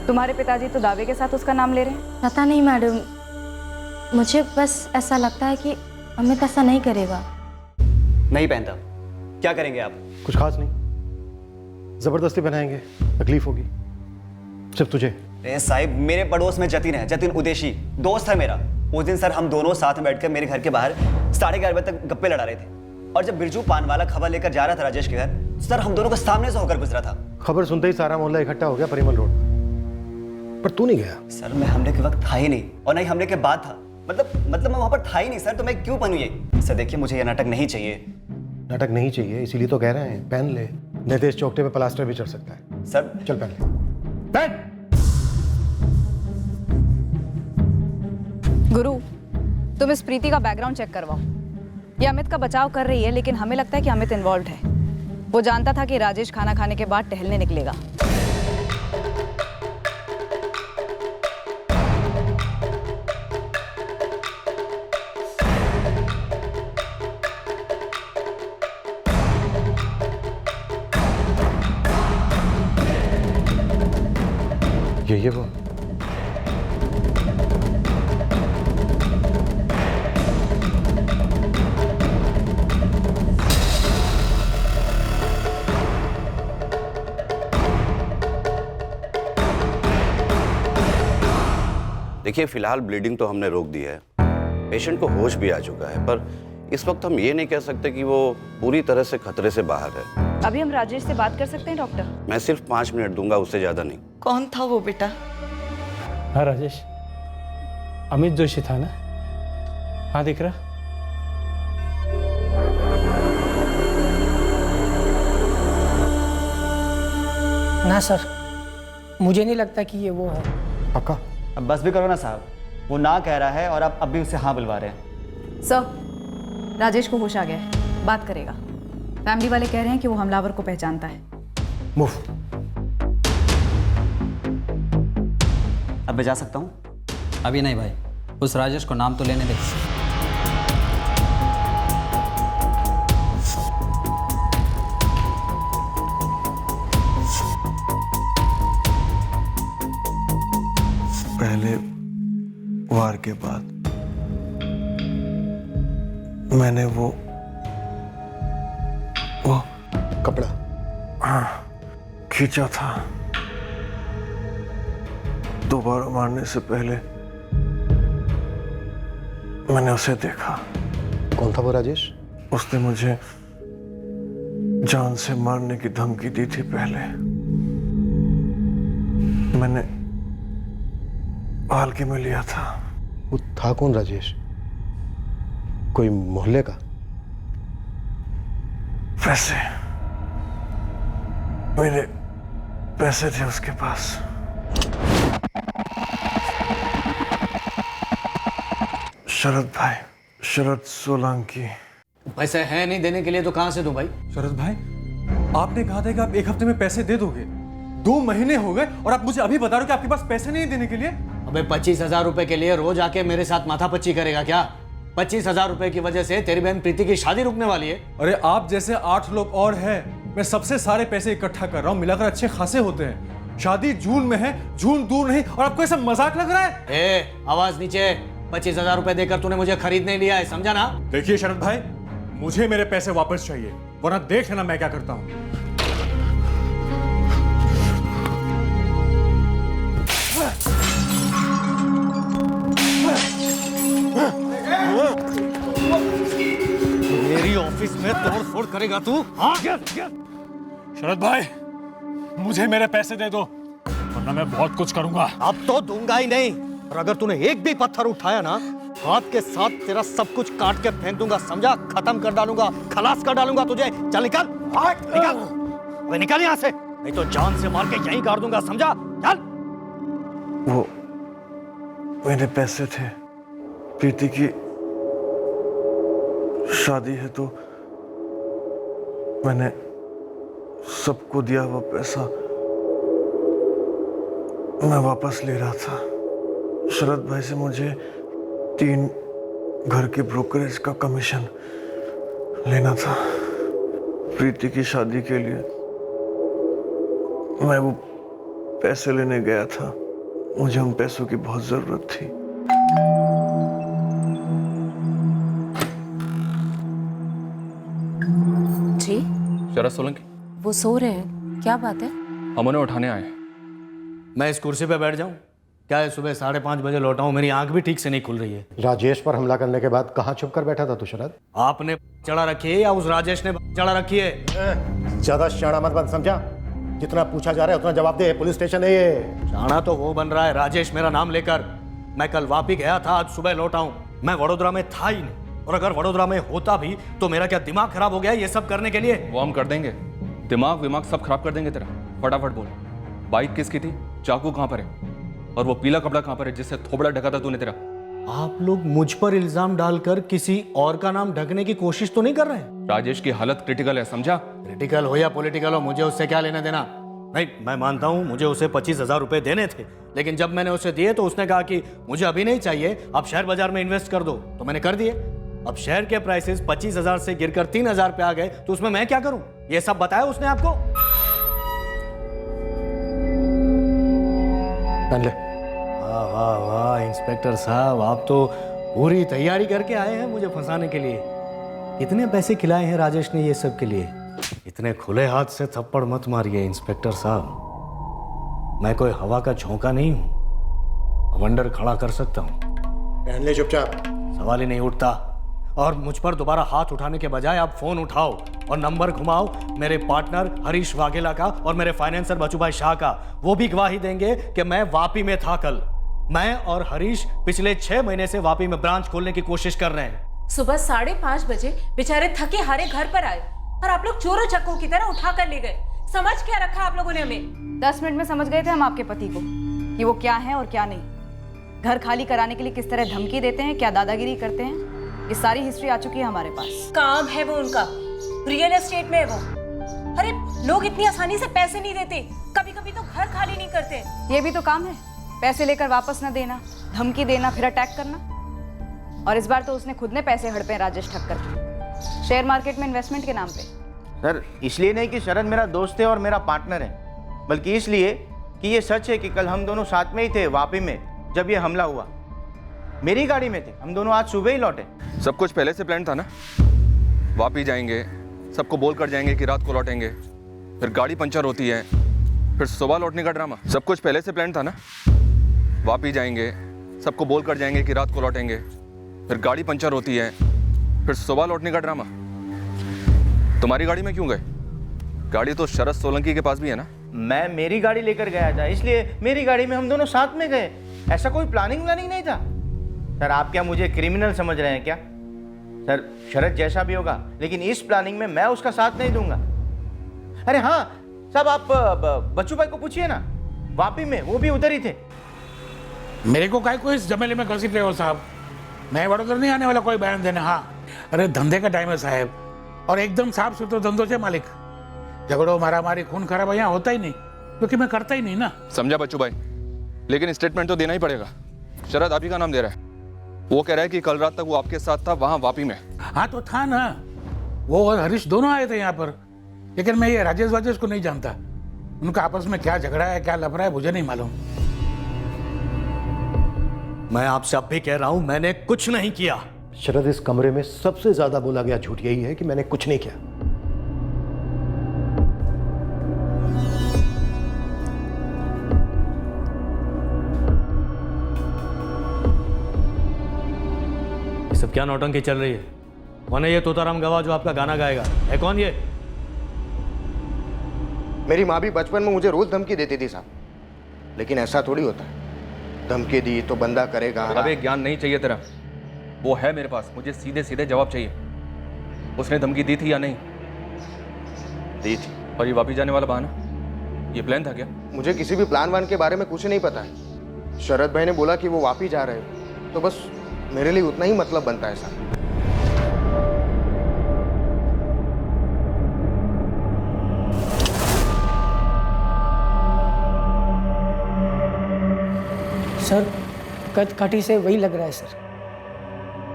तुम्हारे पिताजी तो दावे के साथ उसका नाम ले रहे हैं। पता नहीं मैडम, मुझे बस ऐसा लगता है कि अमित ऐसा नहीं करेगा। नहीं पहनता। क्या करेंगे आप? कुछ खास नहीं, जबरदस्ती बनाएंगे, तकलीफ होगी सिर्फ तुझे। साहिब मेरे पड़ोस में जतिन है, जतिन उदेशी दोस्त है मेरा। उस दिन सर हम दोनों साथ में बैठकर मेरे घर के बाहर 11:30 बजे तक गप्पे लड़ा रहे थे और जब बिरजू पान वाला खबर लेकर जा रहा था राजेश के घर, सर हम दोनों को सामने से होकर गुजरा था। खबर सुनते ही सारा मोहल्ला इकट्ठा हो गया परिमल रोड पर तू नहीं गया। सर मैं हमले के वक्त था ही नहीं और नहीं हमले के बाद था। मतलब मैं वहां पर था ही नहीं सर, तो मैं क्यों पहनूं ये? सर देखिए मुझे ये नाटक नहीं चाहिए। नाटक नहीं चाहिए इसीलिए तो कह रहे हैं पहन ले, नहीं तो इस चौकटे पे प्लास्टर भी चढ़ सकता है। सर चल पहन ले। पहन। गुरु, तुम इस प्रीति का बैकग्राउंड चेक करवाओ। ये अमित का बचाव कर रही है, लेकिन हमें लगता है कि अमित इन्वॉल्व है। वो जानता था कि राजेश खाना खाने के बाद टहलने निकलेगा। ये वो देखिए, फिलहाल ब्लीडिंग तो हमने रोक दी है, पेशेंट को होश भी आ चुका है, पर इस वक्त हम ये नहीं कह सकते कि वो पूरी तरह से खतरे से बाहर है। अभी हम राजेश से बात कर सकते हैं डॉक्टर? मैं सिर्फ 5 मिनट दूंगा, उससे ज्यादा नहीं। कौन था वो बेटा? हाँ राजेश, अमित जोशी था ना? हाँ दिख रहा। ना सर, मुझे नहीं लगता कि ये वो है। पक्का? अब बस भी करो ना साहब, वो ना कह रहा है और आप अब भी उसे हाँ बुलवा रहे हैं। सर, राजेश को होश आ गया है, बात करेगा। फैमिली वाले कह रहे हैं कि वो हमलावर को पहचानता है। मूव। अब मैं जा सकता हूँ? अभी नहीं भाई, उस राजेश को नाम तो लेने दे। पहले वार के बाद मैंने वो कपड़ा खींचा था। दोबारा मारने से पहले मैंने उसे देखा। कौन था वो राजेश? उसने मुझे जान से मारने की धमकी दी थी पहले। मैंने हल्के में लिया था। वो था कौन राजेश? कोई मोहल्ले का? पैसे, मेरे पैसे थे उसके पास। शरद भाई, शरद सोलंकी। पैसे हैं नहीं देने के लिए तो कहां से दूं भाई? शरद भाई, आपने कहा था कि आप 1 हफ्ते में पैसे दे दोगे। 2 महीने हो गए और आप मुझे अभी बता रहे हो कि आपके पास पैसे नहीं देने के लिए। अबे 25,000 रुपए के लिए रोज आके मेरे साथ माथापच्ची करेगा क्या? 25,000 रुपए की वजह से तेरी बहन प्रीति की शादी रुकने वाली है। अरे आप जैसे 8 लोग और हैं, मैं सबसे सारे पैसे इकट्ठा कर रहा हूँ, मिलाकर अच्छे खासे होते हैं। शादी जून में है, जून दूर नहीं, और आपको ऐसा मजाक लग रहा है? ए, आवाज नीचे। 25,000 रुपए देकर तूने मुझे खरीद नहीं लिया है, समझा ना? देखिए शरद भाई, मुझे मेरे पैसे वापस चाहिए, वरना देख लेना मैं क्या करता हूँ। मेरी ऑफिस में तोड़ फोड़ करेगा तू? हाँ? शरद भाई, मुझे मेरे पैसे दे दो, वरना मैं बहुत कुछ करूंगा। अब तो दूंगा ही नहीं, और अगर तूने एक भी पत्थर उठाया ना, हाथ के साथ तेरा सब कुछ काट के फेंक दूंगा, समझा? खत्म कर डालूंगा, खलास कर डालूंगा तुझे। चल निकल, निकल, अबे निकल यहाँ से, नहीं तो जान से मार के यहीं गाड़ दूंगा, समझा? चल। वो मेरे पैसे थे, प्रीति की शादी है तो मैंने सबको दिया हुआ पैसा मैं वापस ले रहा था। शरद भाई से मुझे 3 घर के ब्रोकरेज का कमीशन लेना था। प्रीति की शादी के लिए मैं वो पैसे लेने गया था। मुझे उन पैसों की बहुत जरूरत थी। जी? शरद सोलंकी, वो सो रहे हैं, क्या बात है? हम उन्हें उठाने आए हैं। मैं इस कुर्सी पे बैठ जाऊं? क्या है, सुबह 5:30 बजे लौटा हूं, मेरी आंख भी ठीक से नहीं खुल रही है। राजेश पर हमला करने के बाद कहाँ छुप कर बैठा था तू शरद? आपने चढ़ा रखी है या उस राजेश ने चढ़ा रखी है? ज्यादा शाना मत बन, समझा? जितना पूछा जा रहा है उतना जवाब दे। पुलिस स्टेशन है ये। शाना तो वो बन रहा है राजेश मेरा नाम लेकर। मैं कल वापी गया था, आज सुबह लौटा हूं। मैं वडोदरा में था ही नहीं, और अगर वडोदरा में होता भी तो मेरा क्या दिमाग खराब हो गया ये सब करने के लिए? वो हम कर देंगे, दिमाग विमाग सब खराब कर देंगे तेरा। फटाफट बोल, बाइक किसकी थी, चाकू कहाँ पर है, और वो पीला कपड़ा कहाँ पर है जिससे थोबड़ा ढका था तूने तेरा? आप लोग मुझ पर इल्जाम डालकर किसी और का नाम ढकने की कोशिश तो नहीं कर रहे? राजेश की हालत क्रिटिकल है, समझा? क्रिटिकल हो या पॉलिटिकल हो, मुझे उससे क्या लेना देना? नहीं, मैं मानता हूं मुझे उसे 25,000 रुपए देने थे, लेकिन जब मैंने उसे दिए तो उसने कहा कि मुझे अभी नहीं चाहिए, आप शेयर बाजार में इन्वेस्ट कर दो, तो मैंने कर दिए। अब शेयर के प्राइसेस 25,000 से गिरकर 3,000 पे आ गए, तो उसमें मैं क्या करूं? ये सब बताया उसने आपको? वाह वाह वाह इंस्पेक्टर साहब, आप तो पूरी तैयारी करके आए हैं मुझे फंसाने के लिए। कितने पैसे खिलाए हैं राजेश ने ये सब के लिए? इतने खुले हाथ से थप्पड़ मत मारिए इंस्पेक्टर साहब, मैं कोई हवा का झोंका नहीं हूं, वंडर खड़ा कर सकता हूं। पहन ले चुपचाप। सवाल ही नहीं उठता। और मुझ पर दोबारा हाथ उठाने के बजाय आप फोन उठाओ और नंबर घुमाओ मेरे पार्टनर हरीश वाघेला का और मेरे फाइनेंसर बचूभाई शाह का। वो भी गवाही देंगे कि मैं वापी में था कल। मैं और हरीश पिछले 6 महीने से वापी में ब्रांच खोलने की कोशिश कर रहे हैं। सुबह 5:30 बजे बेचारे थके हारे घर पर आए और आप लोग चोरों चक्कों की तरह उठा कर ले गए। समझ क्या रखा आप लोगों ने हमें? 10 मिनट में समझ गए थे हम आपके पति को कि वो क्या है और क्या नहीं। घर खाली कराने के लिए किस तरह धमकी देते हैं, क्या दादागिरी करते हैं, ये सारी हिस्ट्री आ चुकी है हमारे पास। काम है वो उनका, रियल एस्टेट में है वो। अरे लोग इतनी आसानी से पैसे नहीं देते, कभी कभी तो घर खाली नहीं करते। ये भी तो काम है, पैसे लेकर वापस न देना, धमकी देना, फिर अटैक करना। और इस बार तो उसने खुद ने पैसे हड़पे राजेश ठक्कर के, शेयर मार्केट में इन्वेस्टमेंट के नाम पे। सर इसलिए नहीं कि शरद मेरा दोस्त है और मेरा पार्टनर है, बल्कि इसलिए कि ये सच है कि कल हम दोनों साथ में ही थे वापी में जब ये हमला हुआ। मेरी गाड़ी में थे, हम दोनों आज सुबह ही लौटे। सब कुछ पहले से प्लान था ना? वापी जाएंगे, सबको बोल कर जाएंगे कि रात को लौटेंगे, फिर गाड़ी पंचर होती है, फिर सुबह लौटने का ड्रामा। सब कुछ पहले से प्लान था ना? वापी जाएंगे, सबको बोल कर जाएंगे कि रात को लौटेंगे, फिर गाड़ी पंचर होती है, फिर सुबह लौटने का ड्रामा। तुम्हारी गाड़ी में क्यों गए? गाड़ी तो शरद सोलंकी के पास भी है ना? मैं मेरी गाड़ी लेकर गया था, इसलिए मेरी गाड़ी में हम दोनों साथ में गए। ऐसा कोई प्लानिंग नहीं था। सर आप क्या मुझे क्रिमिनल समझ रहे हैं क्या? सर शरद जैसा भी होगा, लेकिन इस प्लानिंग में मैं उसका साथ नहीं दूंगा। अरे हाँ साहब, आप बच्चू भाई को पूछिए ना, वापी में वो भी उधर ही थे। मेरे को काय को इस जमेले में घसीट रहे हो साहब? मैं वडोदरा नहीं आने वाला कोई बयान देने। हाँ अरे धंधे का टाइम है साहब, और एकदम साफ सुथरे धंधों से मालिक। झगड़ो मारामारी खून खराबा यहाँ होता ही नहीं, क्योंकि मैं करता ही नहीं ना। समझा बच्चू भाई, लेकिन स्टेटमेंट तो देना ही पड़ेगा। शरद आप ही का नाम दे रहा है। वो कह रहा है कि कल रात तक वो आपके साथ था वहां वापी में। हाँ तो था ना, वो और हरीश दोनों आए थे यहाँ पर, लेकिन मैं ये राजेश वाजेश को नहीं जानता। उनका आपस में क्या झगड़ा है, क्या लफड़ा है, मुझे नहीं मालूम। मैं आपसे अब भी कह रहा हूं, मैंने कुछ नहीं किया। शरद, इस कमरे में सबसे ज्यादा बोला गया झूठ यही है कि मैंने कुछ नहीं किया। ये सब क्या नौटंकी चल रही है? कौन है ये तोताराम गवाह जो आपका गाना गाएगा? है कौन ये? मेरी माँ भी बचपन में मुझे रोज धमकी देती थी साहब, लेकिन ऐसा थोड़ी होता है। धमकी दी तो बंदा करेगा। अबे ज्ञान नहीं चाहिए तेरा, वो है मेरे पास। मुझे सीधे सीधे जवाब चाहिए। उसने धमकी दी थी या नहीं? दी थी। और ये वापस जाने वाला बहाना, ये प्लान था क्या? मुझे किसी भी प्लान वान के बारे में कुछ नहीं पता है। शरद भाई ने बोला कि वो वापस जा रहे हो, तो बस मेरे लिए उतना ही मतलब बनता है साहब। सर कद काठी से वही लग रहा है सर,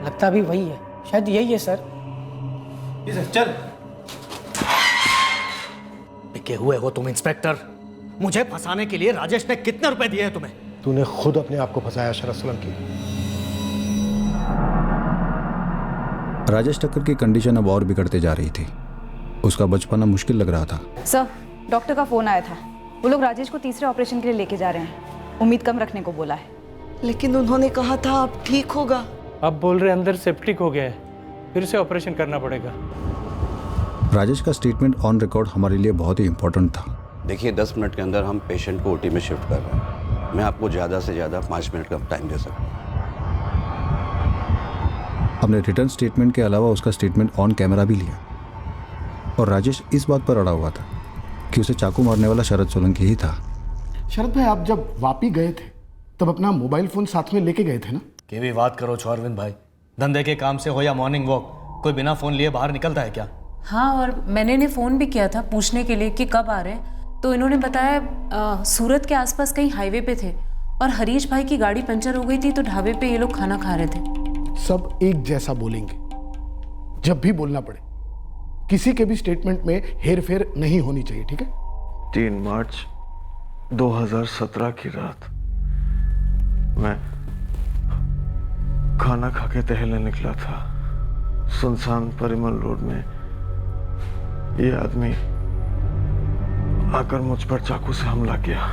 लगता भी वही है, शायद यही है सर। चल बिके हुए हो तुम इंस्पेक्टर। मुझे फंसाने के लिए राजेश ने कितने रुपए दिए हैं तुम्हें? तूने खुद अपने आप को फंसाया शरद सोलंकी। राजेश ठक्कर की कंडीशन अब और बिगड़ते जा रही थी। उसका बच पाना मुश्किल लग रहा था। सर डॉक्टर का फोन आया था, वो लोग राजेश को तीसरे ऑपरेशन के लिए लेके जा रहे हैं। उम्मीद कम रखने को बोला है। लेकिन उन्होंने कहा था अब ठीक होगा। अब बोल रहे अंदर सेप्टिक हो गया है, फिर से ऑपरेशन करना पड़ेगा। राजेश का स्टेटमेंट ऑन रिकॉर्ड हमारे लिए बहुत ही इंपॉर्टेंट था। देखिए 10 मिनट के अंदर हम पेशेंट को ओटी में शिफ्ट कर रहे हैं। मैं आपको ज़्यादा से ज़्यादा 5 मिनट का टाइम दे सकता हूँ। हमने रिटर्न स्टेटमेंट के अलावा उसका स्टेटमेंट ऑन कैमरा भी लिया, और राजेश इस बात पर अड़ा हुआ था कि उसे चाकू मारने वाला शरद सोलंकी ही था। शरद भाई, आप जब वापी गए थे तब अपना मोबाइल फोन साथ में लेके गए थे ना? के भी बात करो छोरविंद भाई, धंधे के काम से हो या मॉर्निंग वॉक, कोई बिना फोन लिए बाहर निकलता है क्या? हाँ, और मैंने इन्हें फ़ोन भी किया था पूछने के लिए कि कब आ रहे हैं, तो इन्होंने बताया सूरत के आसपास कहीं हाईवे पे थे और हरीश भाई की गाड़ी पंचर हो गई थी, तो ढाबे पे ये लोग खाना खा रहे थे। सब एक जैसा बोलेंगे जब भी बोलना पड़े। किसी के भी स्टेटमेंट में हेर फेर नहीं होनी चाहिए, ठीक है? 3 मार्च 2017 की रात मैं खाना खा के टहलने निकला था। सुनसान परिमल रोड में ये आदमी आकर मुझ पर चाकू से हमला किया।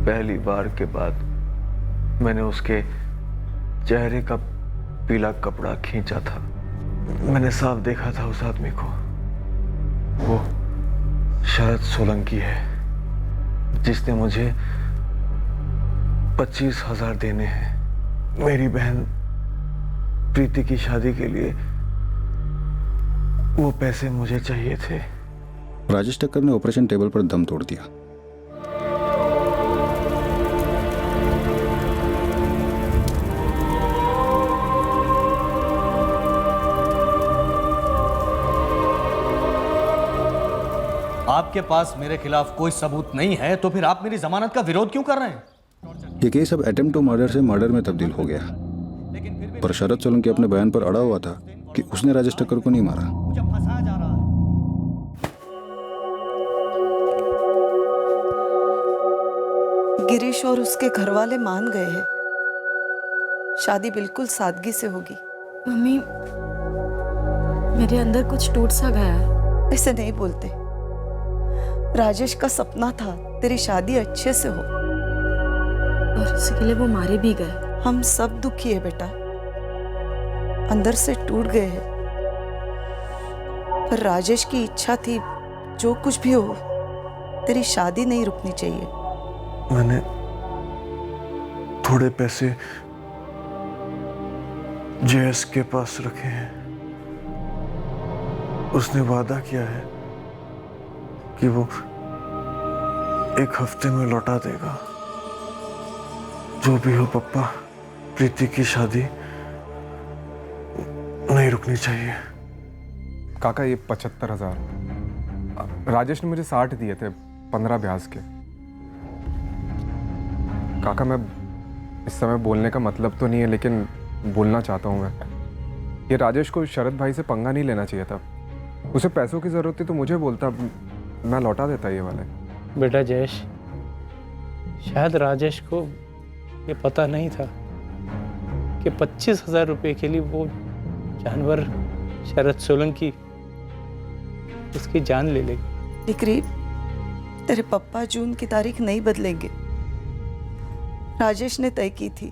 पहली बार के बाद मैंने उसके चेहरे का पीला कपड़ा खींचा था। मैंने साफ देखा था उस आदमी को। वो शरद सोलंकी है, जिसने मुझे 25,000 देने हैं। मेरी बहन प्रीति की शादी के लिए वो पैसे मुझे चाहिए थे। राजेश ठक्कर ने ऑपरेशन टेबल पर दम तोड़ दिया। आपके पास मेरे खिलाफ कोई सबूत नहीं है तो फिर आप मेरी जमानत का विरोध क्यों कर रहे हैं? ये केस अब अटेम्प्ट टू मर्डर से मर्डर में तब्दील हो गया, पर शरद सोलंकी अपने बयान पर अड़ा हुआ था कि उसने राजेश ठक्कर को नहीं मारा। गिरीश और उसके घर वाले मान गए हैं, शादी बिल्कुल सादगी से होगी। मम्मी, मेरे अंदर कुछ टूट सा गया है। ऐसे नहीं बोलते। राजेश का सपना था तेरी शादी अच्छे से हो, और इसके लिए वो मारे भी गए। हम सब दुखी है बेटा, अंदर से टूट गए हैं। पर राजेश की इच्छा थी जो कुछ भी हो तेरी शादी नहीं रुकनी चाहिए। मैंने थोड़े पैसे जेएस के पास रखे हैं। उसने वादा किया है कि वो 1 हफ्ते में लौटा देगा। जो भी हो पप्पा, प्रीति की शादी नहीं रुकनी चाहिए। काका ये 75,000 राजेश ने मुझे 60 दिए थे 15 ब्याज के। काका मैं इस समय बोलने का मतलब तो नहीं है, लेकिन बोलना चाहता हूँ मैं। ये राजेश को शरद भाई से पंगा नहीं लेना चाहिए था। उसे पैसों की ज़रूरत थी तो मुझे बोलता, मैं लौटा देता ये वाले। बेटा जयेश, शायद राजेश को ये पता नहीं था कि 25,000 रुपये के लिए वो जानवर शरद सोलंकी उसकी जान ले लेगी। डिक्री, तेरे पप्पा जून की तारीख नहीं बदलेंगे। राजेश ने तय की थी,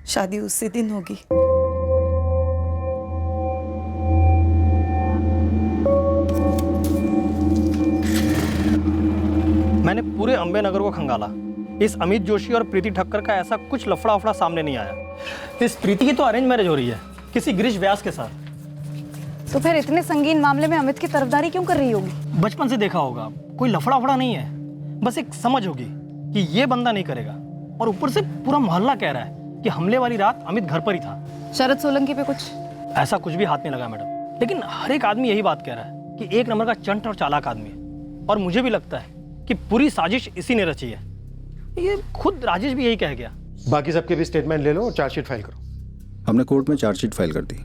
शादी उसी दिन होगी। मैंने पूरे अंबे नगर को खंगाला। इस अमित जोशी और प्रीति ठक्कर का ऐसा कुछ लफड़ा उफड़ा सामने नहीं आया। इस प्रीति की तो अरेंज मैरिज हो रही है किसी गिरीश व्यास के साथ। तो फिर इतने संगीन मामले में अमित की तरफदारी क्यों कर रही होगी? बचपन से देखा होगा, कोई लफड़ा उफड़ा नहीं है, बस एक समझ होगी कि ये बंदा नहीं करेगा। और ऊपर से पूरा मोहल्ला कह रहा है कि हमले वाली रात अमित घर पर ही था। शरद सोलंकी पे कुछ ऐसा कुछ भी हाथ नहीं लगा मैडम, लेकिन हर एक आदमी यही बात कह रहा है कि 1 नंबर का चंट और चालाक आदमी है। और मुझे भी लगता है कि पूरी साजिश इसी ने रची है। ये खुद राजेश भी यही कह गया। बाकी सबके भी स्टेटमेंट ले लो और चार्जशीट फाइल करो। हमने कोर्ट में चार्जशीट फाइल कर दी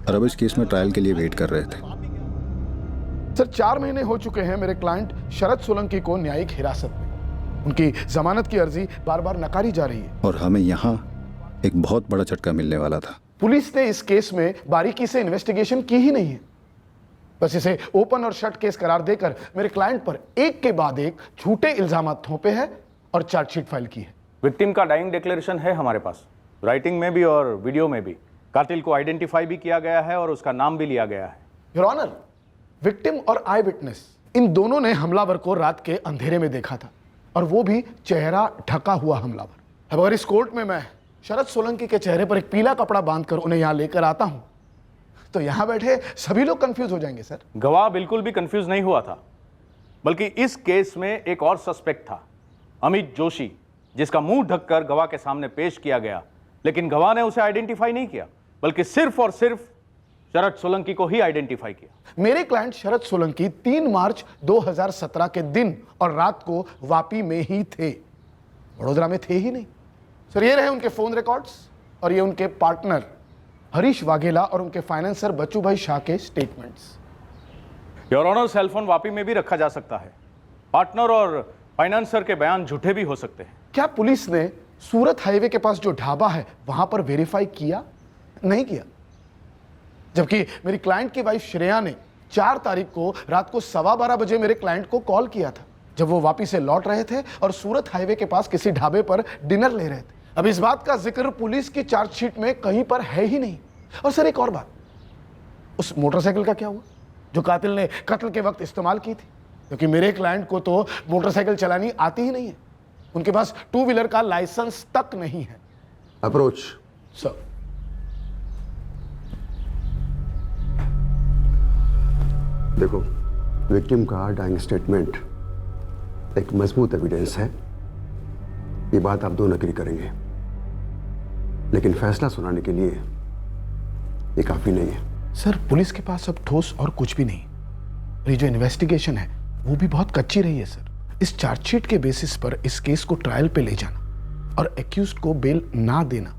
और अब इस केस में ट्रायल के लिए वेट कर रहे थे। सर 4 महीने हो चुके हैं मेरे क्लाइंट शरद सोलंकी को न्यायिक हिरासत में। उनकी जमानत की अर्जी बार बार नकारी जा रही है और हमें यहाँ एक बहुत बड़ा झटका मिलने वाला था। पुलिस ने इस केस में बारीकी से इन्वेस्टिगेशन की ही नहीं है, बस इसे ओपन और शट केस करार देकर मेरे क्लाइंट पर एक के बाद एक झूठे इल्जाम थोपे हैं और चार्जशीट फाइल की है। विक्टिम का डाइंग डिक्लेरेशन है हमारे पास, राइटिंग में भी और वीडियो में भी। कातिल को आइडेंटिफाई भी किया गया है और उसका नाम भी लिया गया है। योर ऑनर, विक्टिम और आई विटनेस इन दोनों ने हमलावर को रात के अंधेरे में देखा था, और वो भी चेहरा ढका हुआ हमलावर। अब अगर इस कोर्ट में मैं शरद सोलंकी के चेहरे पर एक पीला कपड़ा बांधकर उन्हें यहाँ लेकर आता हूं तो यहाँ बैठे सभी लोग कंफ्यूज हो जाएंगे। सर गवाह बिल्कुल भी कंफ्यूज नहीं हुआ था, बल्कि इस केस में एक और सस्पेक्ट था, अमित जोशी, जिसका मुंह ढककर गवाह के सामने पेश किया गया, लेकिन गवाह ने उसे आइडेंटिफाई नहीं किया, बल्कि सिर्फ और सिर्फ शरद सोलंकी को ही आइडेंटिफाई किया। मेरे क्लाइंट शरद सोलंकी 3 मार्च 2017 के दिन और रात को वापी में ही थे, वडोदरा में थे ही नहीं। सर ये रहे उनके फोन रिकॉर्ड्स और ये उनके पार्टनर हरीश वाघेला और उनके फाइनेंसर बच्चू भाई शाह के statements. Your honour, cellphone Vapi में भी रखा जा सकता है। पार्टनर और फाइनेंसर के बयान झूठे भी हो सकते हैं। क्या पुलिस ने सूरत हाईवे के पास जो ढाबा है वहां पर वेरीफाई किया? नहीं किया। जबकि मेरी क्लाइंट की वाइफ श्रेया ने 4 तारीख को रात को 12:15 बजे मेरे क्लाइंट को कॉल किया था, जब वो वापी से लौट रहे थे और सूरत हाईवे के पास किसी ढाबे पर डिनर ले रहे थे। अब इस बात का जिक्र पुलिस की चार्जशीट में कहीं पर है ही नहीं। और सर एक और बात, उस मोटरसाइकिल का क्या हुआ जो कातिल ने कत्ल के वक्त इस्तेमाल की थी? क्योंकि मेरे क्लाइंट को तो मोटरसाइकिल चलानी आती ही नहीं है, उनके पास 2 व्हीलर का लाइसेंस तक नहीं है। Approach sir. देखो, विक्टिम का डाइंग स्टेटमेंट एक मजबूत एविडेंस है, ये बात आप दोनों एग्री करेंगे, लेकिन फैसला सुनाने के लिए ये काफी नहीं है। सर, पुलिस के पास अब ठोस और कुछ भी नहीं। ये जो इन्वेस्टिगेशन है वो भी बहुत कच्ची रही है सर। इस चार्जशीट के बेसिस पर इस केस को ट्रायल पे ले जाना और एक्यूज्ड को बेल ना देना,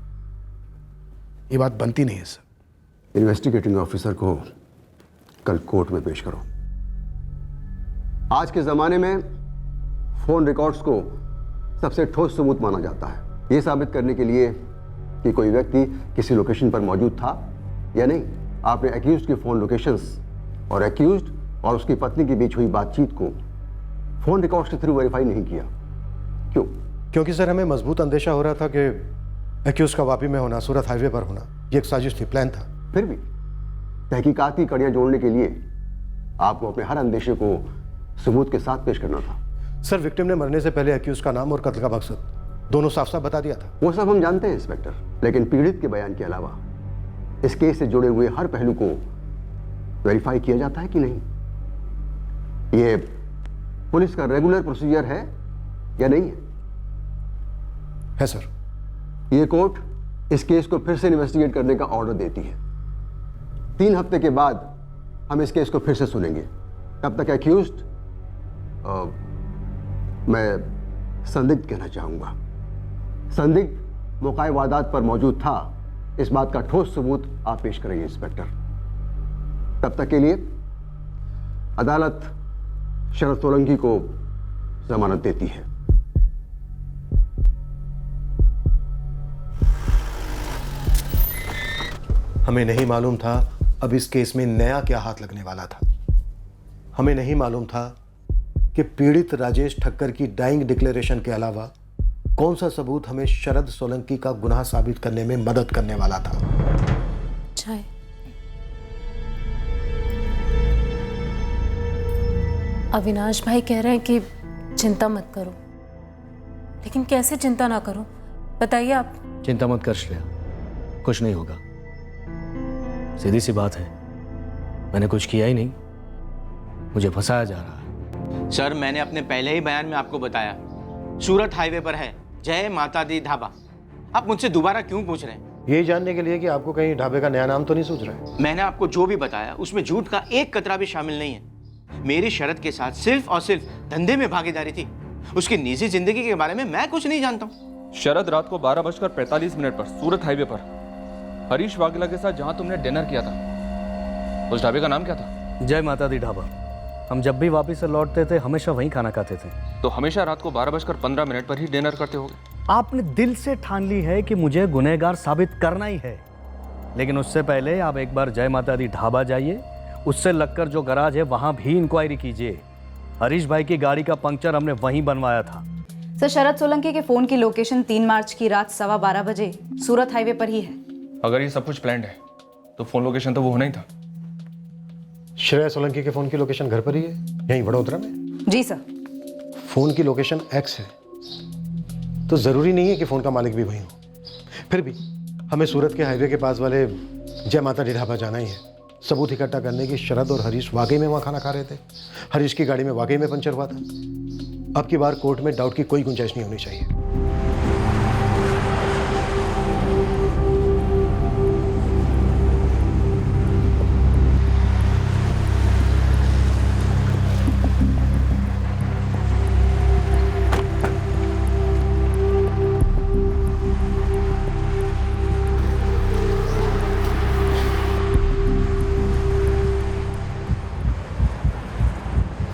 ये बात बनती नहीं है सर। इन्वेस्टिगेटिंग ऑफिसर को कल कोर्ट में पेश करो। आज के जमाने में फोन रिकॉर्ड्स को सबसे ठोस सबूत माना जाता है, यह साबित करने के लिए कि कोई व्यक्ति किसी लोकेशन पर मौजूद था या नहीं। आपने एक्यूज्ड की फोन लोकेशंस और एक्यूज्ड और उसकी पत्नी के बीच हुई बातचीत को फोन रिकॉर्ड्स के थ्रू वेरीफाई नहीं किया। क्यों? क्योंकि सर हमें मजबूत अंदेशा हो रहा था कि एक्यूज का वापी में होना, सूरत हाईवे पर होना, ये एक साजिश थी, प्लान था। फिर भी तहकीकात की कड़ियां जोड़ने के लिए आपको अपने हर अंदेशे को सबूत के साथ पेश करना था। सर, विक्टिम ने मरने से पहले एक्यूज का नाम और कत्ल का मकसद दोनों साफ साफ बता दिया था। वो सब हम जानते हैं इंस्पेक्टर, लेकिन पीड़ित के बयान के अलावा इस केस से जुड़े हुए हर पहलू को वेरीफाई किया जाता है कि नहीं, ये पुलिस का रेगुलर प्रोसीजर है या नहीं है? है सर। ये कोर्ट इस केस को फिर से इन्वेस्टिगेट करने का ऑर्डर देती है। 3 हफ्ते के बाद हम इस केस को फिर से सुनेंगे। तब तक एक्यूज्ड, मैं संदिग्ध कहना चाहूंगा, संदिग्ध मौकाए वारदात पर मौजूद था, इस बात का ठोस सबूत आप पेश करेंगे इंस्पेक्टर। तब तक के लिए अदालत शरद सोलंकी को जमानत देती है। हमें नहीं मालूम था अब इस केस में नया क्या हाथ लगने वाला था। हमें नहीं मालूम था कि पीड़ित राजेश ठक्कर की डाइंग डिक्लेरेशन के अलावा कौन सा सबूत हमें शरद सोलंकी का गुनाह साबित करने में मदद करने वाला था। चाय। अविनाश भाई कह रहे हैं कि चिंता मत करो, लेकिन कैसे चिंता ना करो बताइए आप। चिंता मत कर श्रेया, कुछ नहीं होगा। सीधी सी बात है, मैंने कुछ किया ही नहीं, मुझे फंसाया जा रहा है। सर, मैंने अपने पहले ही बयान में आपको बताया, सूरत हाईवे पर है जय माता दी ढाबा। आप मुझसे दोबारा क्यों पूछ रहे हैं? ये जानने के लिए कि आपको कहीं ढाबे का नया नाम तो नहीं सूझ रहा है। मैंने आपको जो भी बताया उसमें झूठ का एक कतरा भी शामिल नहीं है। मेरी शरद के साथ सिर्फ और सिर्फ धंधे में भागीदारी थी, उसकी निजी जिंदगी के बारे में मैं कुछ नहीं जानता हूँ। शरद रात को 12:45 पर सूरत हाईवे पर हरीश वाघेला के साथ जहां तुमने डिनर किया था, उस ढाबे का नाम क्या था? जय माता दी ढाबा। हम जब भी वापस से लौटते थे हमेशा वहीं खाना खाते थे। तो हमेशा रात को 12:15 पर ही डिनर करते होगे? आपने दिल से ठान ली है कि मुझे गुनहगार साबित करना ही है, लेकिन उससे पहले आप एक बार जय माता दी ढाबा जाइए, उससे लगकर जो गराज है वहां भी इंक्वायरी कीजिए। हरीश भाई की गाड़ी का पंक्चर हमने वहीं बनवाया था। सर, शरद सोलंकी के फोन की लोकेशन 3 मार्च की रात 12:15 बजे सूरत हाईवे पर ही है। अगर ये सब कुछ प्लान्ड है तो फोन लोकेशन तो वो होना ही था। श्रेया सोलंकी के फोन की लोकेशन घर पर ही है, यहीं वडोदरा में। जी सर। फोन की लोकेशन X है तो जरूरी नहीं है कि फोन का मालिक भी वहीं हो। फिर भी हमें सूरत के हाईवे के पास वाले जय माता दी ढाबा जाना ही है, सबूत इकट्ठा करने की। शरद और हरीश वाकई में वहां खाना खा रहे थे, हरीश की गाड़ी में वाकई में पंचर हुआ था। अब की बार कोर्ट में डाउट की कोई गुंजाइश नहीं होनी चाहिए।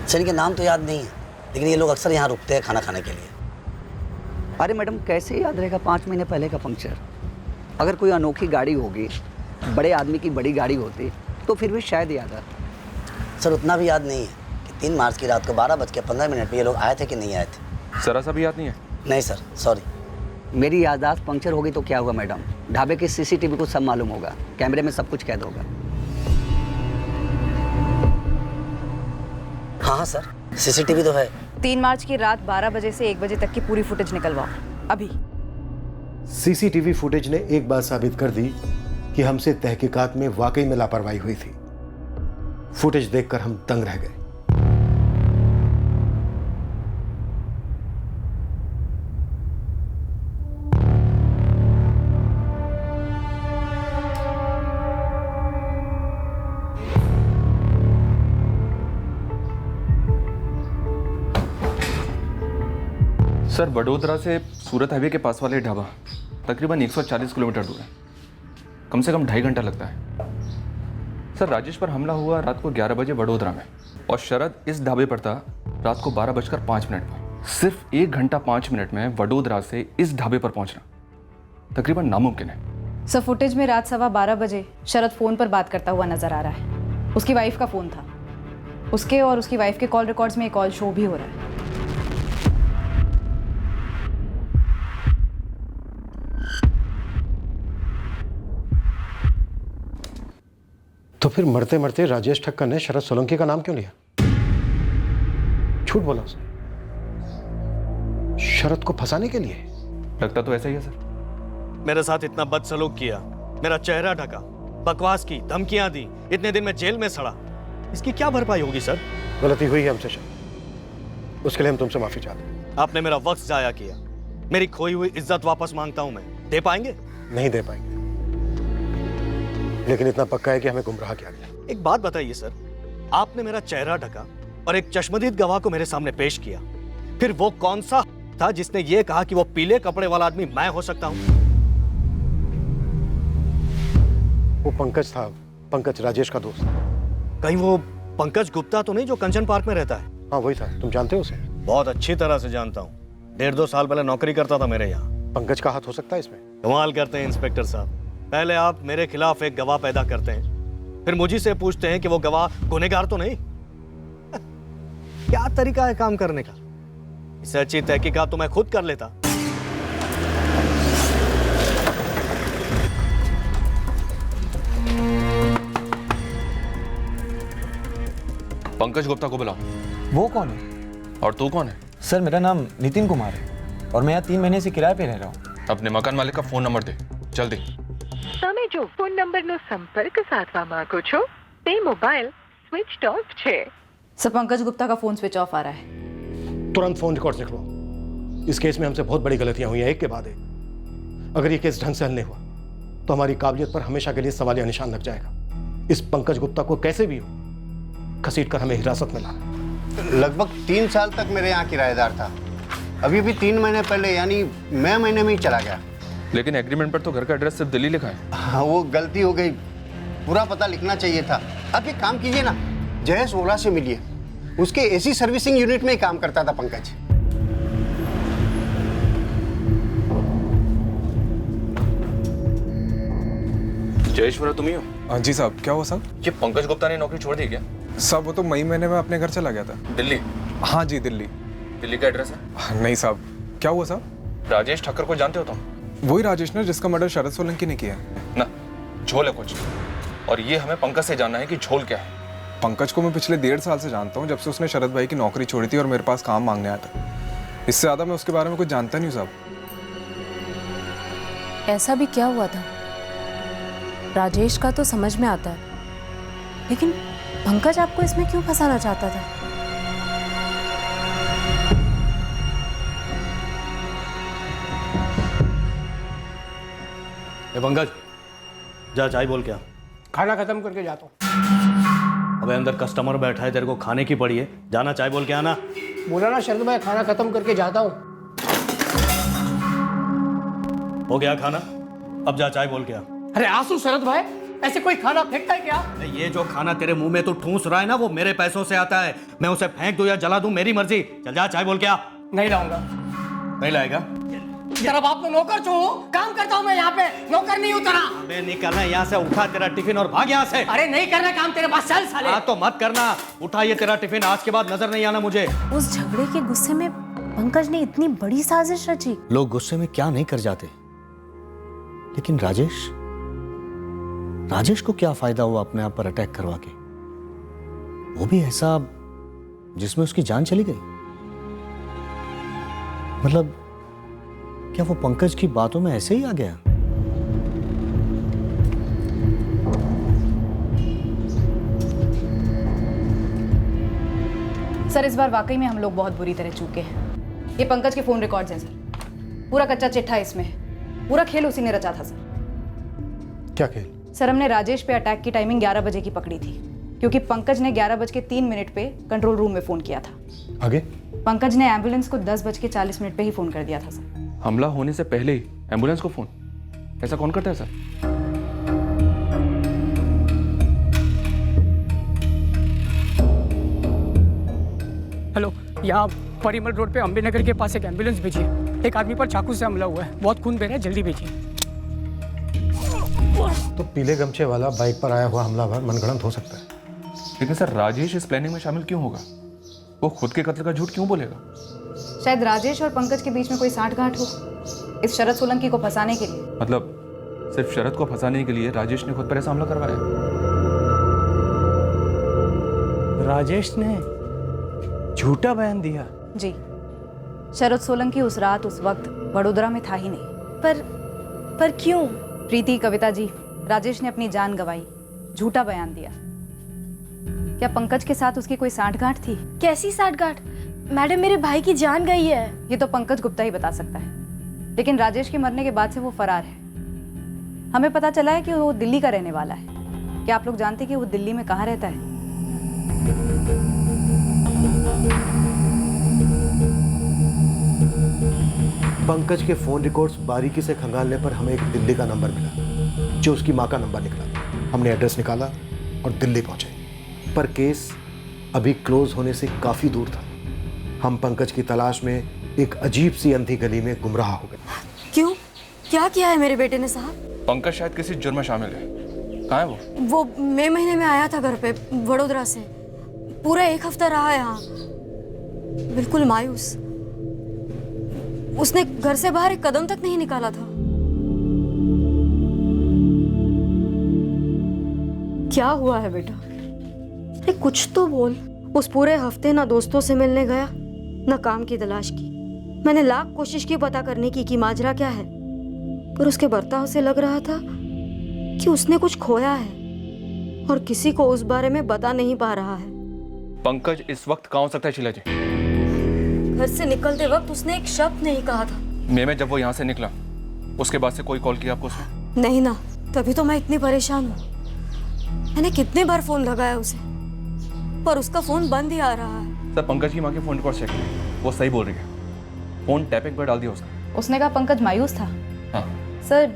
सर, इनके नाम तो याद नहीं है, लेकिन ये लोग अक्सर यहाँ रुकते हैं खाना खाने के लिए। अरे मैडम, कैसे याद रहेगा 5 महीने पहले का पंक्चर? अगर कोई अनोखी गाड़ी होगी, बड़े आदमी की बड़ी गाड़ी होती तो फिर भी शायद याद आता। सर, उतना भी याद नहीं है कि 3 मार्च की रात को 12:15 पे ये लोग आए थे कि नहीं आए थे। जरा सा भी याद नहीं है? नहीं सर, सॉरी। मेरी याददाश्त पंक्चर होगी तो क्या हुआ मैडम, ढाबे की CCTV को सब मालूम होगा, कैमरे में सब कुछ कैद होगा। हाँ सर, CCTV तो है। 3 मार्च की रात 12 बजे से 1 बजे तक की पूरी फुटेज निकलवाओ अभी। CCTV फुटेज ने एक बात साबित कर दी कि हमसे तहकीकात में वाकई में लापरवाही हुई थी। फुटेज देखकर हम दंग रह गए। सर, वडोदरा से सूरत हाईवे के पास वाले ढाबा तकरीबन 140 किलोमीटर दूर है। कम से कम 2.5 घंटा लगता है। सर, राजेश पर हमला हुआ रात को 11 बजे वडोदरा में, और शरद इस ढाबे पर था रात को 12:05 पर। सिर्फ 1 घंटा 5 मिनट में वडोदरा से इस ढाबे पर पहुंचना तकरीबन नामुमकिन है। सर, फुटेज में रात 12:15 बजे शरद फ़ोन पर बात करता हुआ नजर आ रहा है। उसकी वाइफ का फ़ोन था। उसके और उसकी वाइफ के कॉल रिकॉर्ड्स में एक कॉल शो भी हो रहा है। तो फिर मरते मरते राजेश ठक्कर ने शरद सोलंकी का नाम क्यों लिया? झूठ बोला उसने शरद को फंसाने के लिए। लगता तो ऐसा ही है सर। मेरे साथ इतना बदसलूक किया, मेरा चेहरा ढका, बकवास की, धमकियां दी, इतने दिन में जेल में सड़ा। इसकी क्या भरपाई होगी सर? गलती हुई है हमसे शरद, उसके लिए हम तुमसे माफी चाहते हैं। आपने मेरा वक्त जाया किया, मेरी खोई हुई इज्जत वापस मांगता हूं मैं। दे पाएंगे? नहीं दे पाएंगे, लेकिन इतना पक्का है कि हमें गुमराह किया गया। एक बात बताइए सर, आपने मेरा चेहरा ढका और एक चश्मदीद गवाह को मेरे सामने पेश किया, फिर वो कौन सा था जिसने ये कहा कि वो पीले कपड़े वाला आदमी मैं हो सकता हूं? वो पंकज था, पंकज राजेश का दोस्त। कहीं वो पंकज गुप्ता तो नहीं जो कंचन पार्क में रहता है? हाँ वही था। तुम जानते हो उसे? बहुत अच्छी तरह से जानता हूँ, 1.5-2 साल पहले नौकरी करता था मेरे यहाँ। पंकज का हाथ हो सकता है इसमें? कमाल करते हैं इंस्पेक्टर साहब। पहले आप मेरे खिलाफ एक गवाह पैदा करते हैं, फिर मुझे से पूछते हैं कि वो गवाह गुनहगार तो नहीं। क्या तरीका है काम करने का? इससे अच्छी तहकीकात तो मैं खुद कर लेता। पंकज गुप्ता को बुलाओ। वो कौन है? और तू कौन है? सर, मेरा नाम नितिन कुमार है और मैं यहाँ 3 महीने से किराए पे रह रहा हूँ। अपने मकान मालिक का फोन नंबर दे, जल्दी। તમે જો ફોન નંબરનો સંપર્ક સાધવા માંગો છો તે મોબાઈલ સ્વિચ ઓફ છે। सर, पंकज गुप्ता का फोन स्विच ऑफ आ रहा है। तुरंत फोन रिकॉर्ड लिखो। इस केस में हमसे बहुत बड़ी गलतियां हुई हैं, एक के बाद एक। अगर ये केस ढंग से हल नहीं हुआ तो हमारी काबिलियत पर हमेशा के लिए सवालिया निशान लग जाएगा। इस पंकज गुप्ता को कैसे भी हो घसीट कर हमें हिरासत में लाना। लगभग 3 साल तक मेरे यहाँ किराएदार था। अभी भी 3 महीने पहले यानी मई महीने में ही चला गया। लेकिन एग्रीमेंट पर तो घर का एड्रेस सिर्फ दिल्ली लिखा है। हाँ, वो गलती हो गई, पूरा पता लिखना चाहिए था। आप एक काम कीजिए ना, जयेश ओला से मिलिए। उसके एसी सर्विसिंग यूनिट में ही काम करता था पंकज। जयेश्वरा तुम ही हो? हाँ जी साहब। क्या हुआ साहब? ये पंकज गुप्ता ने नौकरी छोड़ दी क्या? साहब वो तो मई महीने में अपने घर चला गया था। दिल्ली? हाँ जी दिल्ली। दिल्ली का एड्रेस है? नहीं साहब। क्या हुआ साहब? राजेश ठक्कर को जानते हो तुम? वही राजेश ने जिसका मर्डर शरद सोलंकी ने किया ना। झोल है कुछ, और ये हमें पंकज से जानना है कि झोल क्या है। पंकज को मैं पिछले 1.5 साल से जानता हूँ, जब से उसने शरद भाई की नौकरी छोड़ी थी और मेरे पास काम मांगने आया था। इससे ज़्यादा मैं उसके बारे में कुछ जानता नहीं साहब। ऐसा भी क्या हुआ था? राजेश का तो समझ में आता है, लेकिन पंकज आपको इसमें क्यों फंसाना चाहता था? पंकज, जा चाय बोल क्या। खाना खत्म करके जाता हूँ। अबे अंदर कस्टमर बैठा है, तेरे को खाने की पड़ी है, जाना चाय बोल के आना। बोला ना शरद भाई, खाना खत्म करके जाता हूँ। हो गया खाना, अब जा चाय बोल के आ। अरे आंसू शरद भाई, ऐसे कोई खाना फेंकता है क्या? ये जो खाना तेरे मुंह में तू ठूंस रहा है ना, वो मेरे पैसों से आता है। मैं उसे फेंक दूं या जला दूं, मेरी मर्जी। चल जा चाय बोल के आ। नहीं लाऊंगा। नहीं लाएगा? तेरा बाप तो नौकर जो हो, काम करता हूँ मैं यहाँ पे, नौकर नहीं उतरा। अबे निकलना यहाँ से, उठा तेरा टिफिन और भाग यहाँ से। अरे नहीं करना काम तेरे पास, चल साले। हाँ तो मत करना, उठा ये तेरा टिफिन, आज के बाद नजर नहीं आना मुझे। उस झगड़े के गुस्से में पंकज ने इतनी बड़ी साजिश रची। लोग गुस्से में क्या नहीं कर जाते, लेकिन राजेश को क्या फायदा हुआ अपने आप पर अटैक करवा के? वो भी ऐसा जिसमें उसकी जान चली गई। मतलब क्या वो पंकज की बातों में ऐसे ही आ गया? सर इस बार वाकई में हम लोग बहुत बुरी तरह चूके हैं। ये पंकज के फ़ोन रिकॉर्ड्स हैं सर, पूरा कच्चा चिट्ठा इसमें है, पूरा खेल उसी ने रचा था सर। क्या खेल? सर हमने राजेश पे अटैक की टाइमिंग 11 बजे की पकड़ी थी, क्योंकि पंकज ने 11:03 पे कंट्रोल रूम में फ़ोन किया था। आगे? पंकज ने एम्बुलेंस को 10:40 पे ही फ़ोन कर दिया था सर। हमला होने से पहले ही एम्बुलेंस को फ़ोन? ऐसा कौन करता है सर? हेलो, यहाँ परिमल रोड पे अम्बेनगर के पास एक एम्बुलेंस भेजिए। एक आदमी पर चाकू से हमला हुआ है, बहुत खून बह रहा है, जल्दी भेजिए। तो पीले गमछे वाला बाइक पर आया हुआ हमलावर मनगढ़ंत हो सकता है। लेकिन सर राजेश इस प्लानिंग में शामिल क्यों होगा? वो खुद के कत्ल का झूठ क्यों बोलेगा? शायद राजेश और पंकज के बीच में कोई साठगांठ हो इस शरद सोलंकी को फंसाने के लिए। मतलब सिर्फ शरद को फंसाने के लिए राजेश ने खुद पर ऐसा हमला करवाया? राजेश ने झूठा बयान दिया? जी, शरद सोलंकी उस रात उस वक्त वडोदरा में था ही नहीं। पर क्यों? प्रीति, कविता जी, राजेश ने अपनी जान गंवाई, झूठा बयान दिया। क्या पंकज के साथ उसकी कोई साठगांठ थी? कैसी साठगांठ? मैडम मेरे भाई की जान गई है। ये तो पंकज गुप्ता ही बता सकता है, लेकिन राजेश के मरने के बाद से वो फरार है। हमें पता चला है कि वो दिल्ली का रहने वाला है। क्या आप लोग जानते हैं कि वो दिल्ली में कहाँ रहता है? पंकज के फोन रिकॉर्ड्स बारीकी से खंगालने पर हमें एक दिल्ली का नंबर मिला, जो उसकी माँ का नंबर निकला। हमने एड्रेस निकाला और दिल्ली पहुंचे, पर केस अभी क्लोज होने से काफी दूर था। हम पंकज की तलाश में एक अजीब सी अंधी गली में गुमराह हो गए। क्यों? क्या किया है मेरे बेटे ने साहब? पंकज शायद किसी जुर्म में शामिल है। कहाँ है वो? वो मई महीने में आया था घर पे वडोदरा से, पूरा 1 हफ्ता रहा यहाँ, बिल्कुल मायूस। उसने घर से बाहर एक कदम तक नहीं निकाला था। क्या हुआ है बेटा? कुछ तो बोल। उस पूरे हफ्ते ना दोस्तों से मिलने गया, ना काम की तलाश की। मैंने लाख कोशिश की पता करने की कि माजरा क्या है, पर उसके बर्ताव से लग रहा था कि उसने कुछ खोया है और किसी को उस बारे में बता नहीं पा रहा है। पंकज इस वक्त कहाँ हो सकता है शीला जी? घर से निकलते वक्त उसने एक शब्द नहीं कहा था। मैं जब वो यहाँ से निकला उसके बाद से कोई कॉल किया आपको उसने? नहीं ना, तभी तो मैं इतनी परेशान हूँ। मैंने कितने बार फोन लगाया उसे, पर उसका फोन बंद ही आ रहा है। सर पंकज की माँ के फोन रिकॉर्ड चेक किया, वो सही बोल रही है। फोन टैपिंग पर डाल दिया उसने कहा पंकज मायूस था। हाँ। सर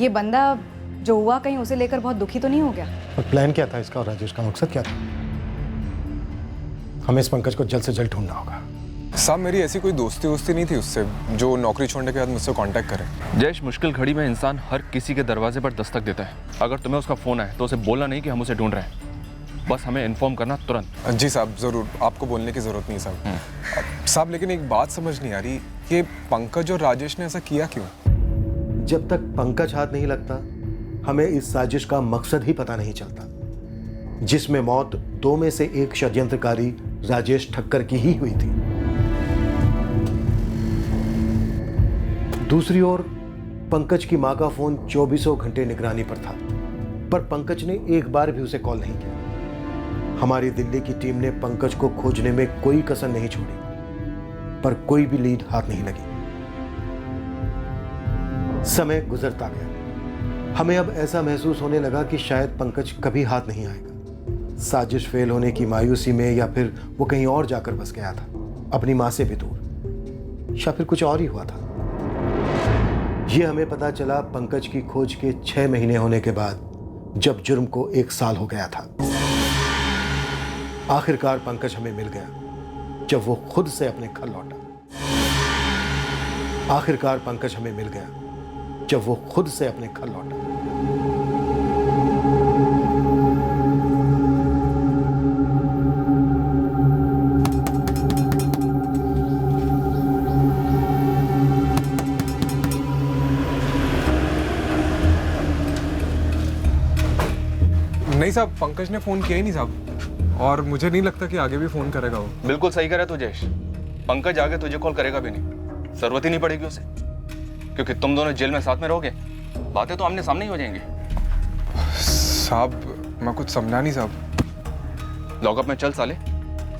ये बंदा जो हुआ कहीं उसे लेकर बहुत दुखी तो नहीं हो गया? और प्लान क्या था इसका और राजेश का मकसद क्या था? हमें इस पंकज को जल्द से जल्द ढूंढना होगा। साहब मेरी ऐसी कोई दोस्ती नहीं थी उससे जो नौकरी छोड़ने के बाद मुझसे कांटेक्ट करे। जयेश, मुश्किल घड़ी में इंसान हर किसी के दरवाजे पर दस्तक देता है। अगर तुम्हें उसका फोन आए तो उसे बोलना नहीं कि हम उसे ढूंढ रहे हैं, बस हमें इन्फॉर्म करना तुरंत। जी साहब ज़रूर, आपको बोलने की ज़रूरत नहीं साहब। साहब लेकिन एक बात समझ नहीं आ रही, ये पंकज और राजेश ने ऐसा किया क्यों? जब तक पंकज हाथ नहीं लगता हमें इस साजिश का मकसद ही पता नहीं चलता, जिसमें मौत 2 में से एक षड्यंत्रकारी राजेश ठक्कर की ही हुई थी। दूसरी ओर पंकज की मां का फोन 24 घंटे निगरानी पर था, पर पंकज ने एक बार भी उसे कॉल नहीं किया। हमारी दिल्ली की टीम ने पंकज को खोजने में कोई कसर नहीं छोड़ी, पर कोई भी लीड हाथ नहीं लगी। समय गुजरता गया। हमें अब ऐसा महसूस होने लगा कि शायद पंकज कभी हाथ नहीं आएगा। साजिश फेल होने की मायूसी में, या फिर वो कहीं और जाकर बस गया था, अपनी मां से भी दूर, या फिर कुछ और ही हुआ था। ये हमें पता चला पंकज की खोज के 6 महीने होने के बाद, जब जुर्म को 1 साल हो गया था। आखिरकार पंकज हमें मिल गया जब वो खुद से अपने घर लौटा। आखिरकार पंकज हमें मिल गया जब वो खुद से अपने घर लौटा। नहीं साहब, पंकज ने फ़ोन किया ही नहीं साहब, और मुझे नहीं लगता कि आगे भी फ़ोन करेगा वो। बिल्कुल सही कह रहा तू जयेश, पंकज आगे तुझे कॉल करेगा भी नहीं, जरूरत ही नहीं पड़ेगी उसे, क्योंकि तुम दोनों जेल में साथ में रहोगे, बातें तो आमने सामने ही हो जाएंगी। साहब मैं कुछ समझा नहीं साहब। लॉकअप में चल साले,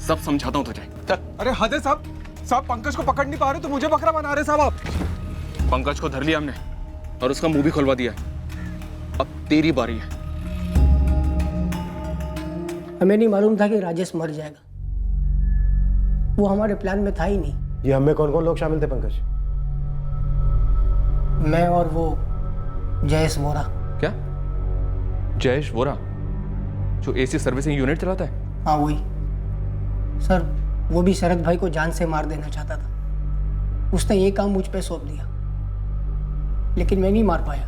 सब समझाता हूँ तुझे। चल। अरे हद है साहब, साहब पंकज को पकड़ नहीं पा रहे तो मुझे बकरा बना रहे साहब आप। पंकज को धर लिया हमने और उसका मुंह भी खुलवा दिया। अब तेरी बारी है। हमें नहीं मालूम था कि राजेश मर जाएगा, वो हमारे प्लान में था ही नहीं। ये हमें कौन कौन लोग शामिल थे पंकज? मैं और वो जयेश वोरा। क्या? जयेश वोरा जो एसी सर्विसिंग यूनिट चलाता है? हाँ वही सर, वो भी शरद भाई को जान से मार देना चाहता था। उसने ये काम मुझ पे सौंप दिया, लेकिन मैं नहीं मार पाया।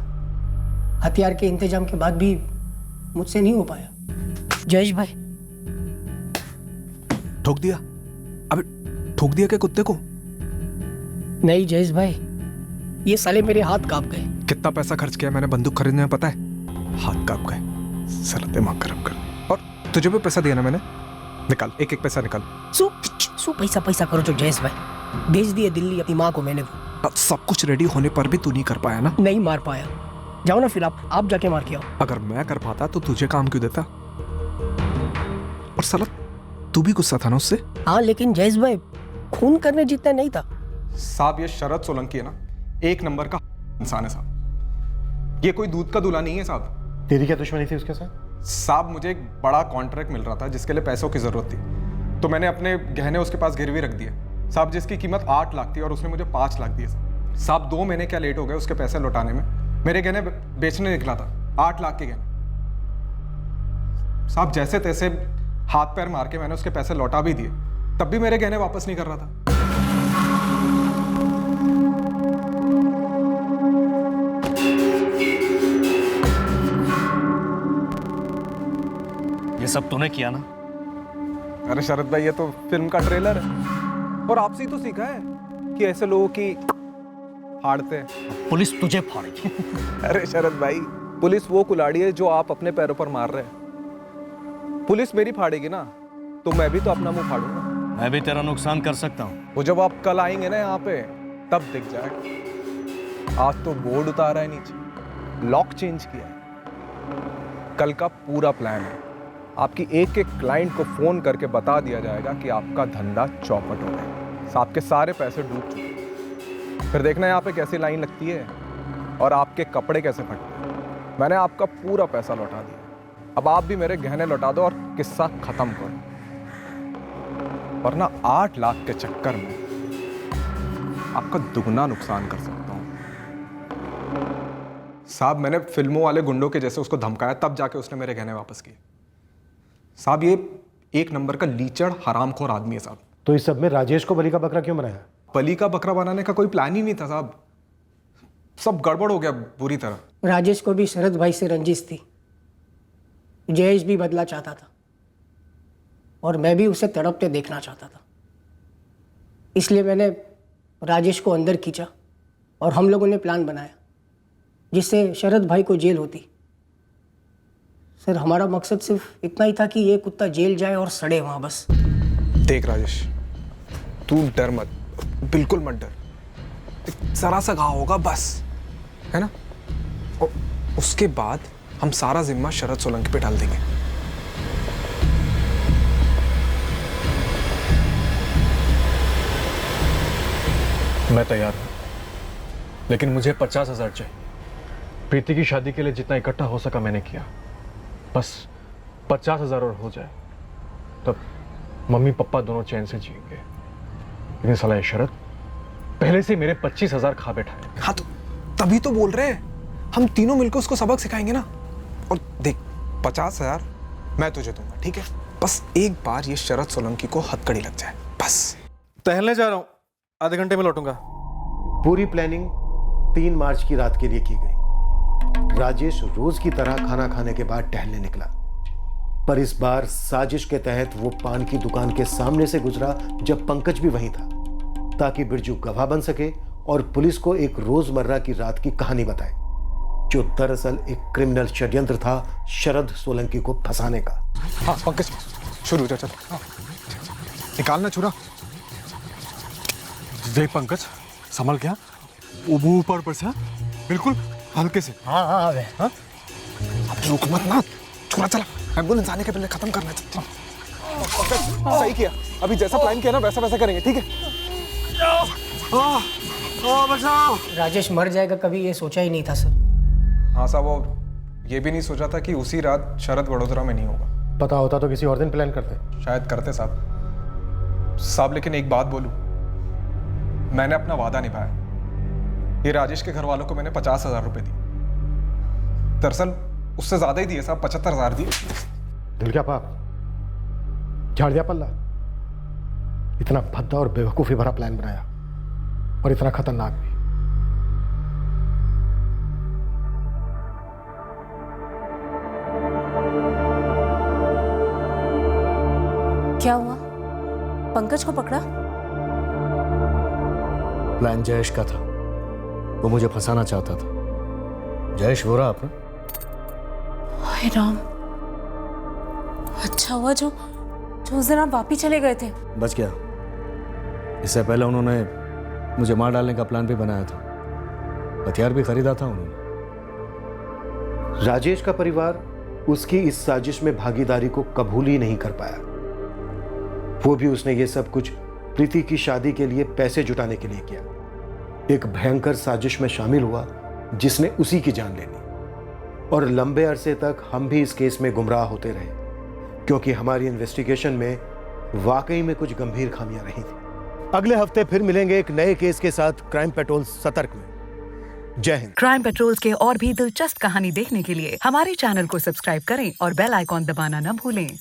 हथियार के इंतजाम के बाद भी मुझसे नहीं हो पाया। जयेश भाई ठोक दिया? अबे ठोक दिया क्या कुत्ते को? नहीं जयेश भाई, ये साले मेरे हाथ कांप गए। कितना पैसा खर्च किया मैंने बंदूक खरीदने में पता है? हाथ कांप गए। साला दिमाग खराब कर। और तुझे भी पैसा दिया ना मैंने, निकाल एक एक पैसा निकाल। सो पैसा पैसा करो जो जयेश भाई, भेज दिए दिल्ली अपनी माँ को मैंने। वो सब कुछ रेडी होने पर भी तू नहीं कर पाया ना? नहीं मार पाया। जाओ ना फिर आप जाके मार के आओ। अगर मैं कर पाता तो तुझे काम क्यों देता? और साला तू भी गुस्सा था ना उससे? हाँ लेकिन जयेश भाई खून करने जितना नहीं था। साहब ये शरद सोलंकी है ना, एक नंबर का इंसान है साहब। ये कोई दूध का दूल्हा नहीं है साहब। तेरी क्या दुश्मनी थी उसके साथ? साहब मुझे एक बड़ा कॉन्ट्रैक्ट मिल रहा था जिसके लिए पैसों की जरूरत थी, तो मैंने अपने गहने उसके पास गिरवी रख दिए साहब, जिसकी कीमत 8 लाख थी और उसने मुझे 5 लाख दिए साहब। 2 महीने क्या लेट हो गए उसके पैसे लौटाने में। मेरे गहने बेचने निकला था, 8 लाख के गहने साहब। जैसे तैसे हाथ पैर मार के मैंने उसके पैसे लौटा भी दिए, तब भी मेरे गहने वापस नहीं कर रहा था। ये सब तूने किया ना? अरे शरद भाई ये तो फिल्म का ट्रेलर है, और आपसे ही तो सीखा है कि ऐसे लोगों की फाड़ते हैं। पुलिस तुझे फाड़ेगी। अरे शरद भाई, पुलिस वो कुल्हाड़ी है जो आप अपने पैरों पर मार रहे हैं। पुलिस मेरी फाड़ेगी ना तो मैं भी तो अपना मुंह फाड़ूंगा। मैं भी तेरा नुकसान कर सकता हूँ। वो जब आप कल आएंगे ना यहाँ पे तब दिख जाएगा। आज तो बोर्ड उतारा है नीचे, लॉक चेंज किया है। कल का पूरा प्लान है, आपकी एक एक क्लाइंट को फोन करके बता दिया जाएगा कि आपका धंधा चौपट हो गया, आपके सारे पैसे डूब चुके। फिर देखना यहाँ पे कैसी लाइन लगती है और आपके कपड़े कैसे फटते हैं। मैंने आपका पूरा पैसा लौटा दिया, अब आप भी मेरे गहने लौटा दो और किस्सा खत्म करो, वरना 8 लाख के चक्कर में आपका दुगना नुकसान कर सकता हूं साहब। मैंने फिल्मों वाले गुंडों के जैसे उसको धमकाया, तब जाके उसने मेरे गहने वापस किए साहब। ये एक नंबर का लीचड़ हरामखोर आदमी है साहब। तो इस सब में राजेश को बलि का बकरा क्यों बनाया? बलि का बकरा बनाने का कोई प्लान ही नहीं था साहब, सब गड़बड़ हो गया बुरी तरह। राजेश को भी शरद भाई से रंजिश थी, जयेश भी बदला चाहता था और मैं भी उसे तड़पते देखना चाहता था। इसलिए मैंने राजेश को अंदर खींचा और हम लोगों ने प्लान बनाया जिससे शरद भाई को जेल होती। सर हमारा मकसद सिर्फ इतना ही था कि ये कुत्ता जेल जाए और सड़े वहां बस। देख राजेश, तू डर मत, बिल्कुल मत डर। जरा सा घाव होगा बस, है ना? और उसके बाद हम सारा जिम्मा शरद सोलंकी पे डाल देंगे। मैं तैयार हूं, लेकिन मुझे 50,000 चाहिए। प्रीति की शादी के लिए जितना इकट्ठा हो सका मैंने किया, बस 50,000 और हो जाए तब मम्मी पापा दोनों चैन से जिएंगे। लेकिन साला ये शरद पहले से मेरे 25,000 खा बैठा है। हाँ तो तभी तो बोल रहे हैं, हम तीनों मिलकर उसको सबक सिखाएंगे ना। और देख 50,000 मैं तुझे दूंगा, ठीक है? बस एक बार ये शरद सोलंकी को हथकड़ी लग जाए बस। टहलने जा रहा हूं, आधे घंटे में लौटूंगा। पूरी प्लानिंग 3 मार्च की रात के लिए की गई। राजेश रोज की तरह खाना खाने के बाद टहलने निकला, पर इस बार साजिश के तहत वो पान की दुकान के सामने से गुजरा जब पंकज भी वहीं था, ताकि बिरजू गवाह बन सके और पुलिस को एक रोजमर्रा की रात की कहानी बताए, जो दरअसल एक क्रिमिनल षड्यंत्र था शरद सोलंकी को फंसाने का। हाँ पंकज शुरू हो जा, चल निकालना छुरा। देख पंकज, संभल गया, ऊपर ऊपर से, बिल्कुल हल्के से। हाँ हाँ हाँ। अब रुक मत ना, छुरा चला, एम्बुलेंस आने के पहले खत्म करना चाहिए। परफेक्ट, सही किया। अभी जैसा प्लान किया ना वैसा वैसा करेंगे, ठीक है? राजेश मर जाएगा कभी ये सोचा ही नहीं था सर। हाँ साहब, और ये भी नहीं सोचा था कि उसी रात शरद वडोदरा में नहीं होगा। पता होता तो किसी और दिन प्लान करते। शायद करते साहब, लेकिन एक बात बोलूं, मैंने अपना वादा निभाया। ये राजेश के घर वालों को मैंने 50,000 रुपए दिए। दरअसल उससे ज्यादा ही दिए साहब, 75,000 दिए। दिल क्या पाप, झाड़ दिया पल्ला। इतना भद्दा और बेवकूफी भरा प्लान बनाया और इतना खतरनाक भी। क्या हुआ? पंकज को पकड़ा? प्लान जयेश का था, वो मुझे फंसाना चाहता था। जयेश वो रहा अपना। हाय राम, अच्छा हुआ जो उस दिन आप वापी चले गए थे। बच गया। इससे पहले उन्होंने मुझे मार डालने का प्लान भी बनाया था, हथियार भी खरीदा था उन्होंने। राजेश का परिवार उसकी इस साजिश में भागीदारी को कबूल ही नहीं कर पाया। वो भी उसने ये सब कुछ प्रीति की शादी के लिए पैसे जुटाने के लिए किया। एक भयंकर साजिश में शामिल हुआ जिसने उसी की जान ले ली। और लंबे अरसे तक हम भी इस केस में गुमराह होते रहे, क्योंकि हमारी इन्वेस्टिगेशन में वाकई में कुछ गंभीर खामियां रही थी। अगले हफ्ते फिर मिलेंगे एक नए केस के साथ क्राइम पेट्रोल सतर्क में। जय हिंद। क्राइम पेट्रोल के और भी दिलचस्प कहानी देखने के लिए हमारे चैनल को सब्सक्राइब करें और बेल आइकॉन दबाना न भूलें।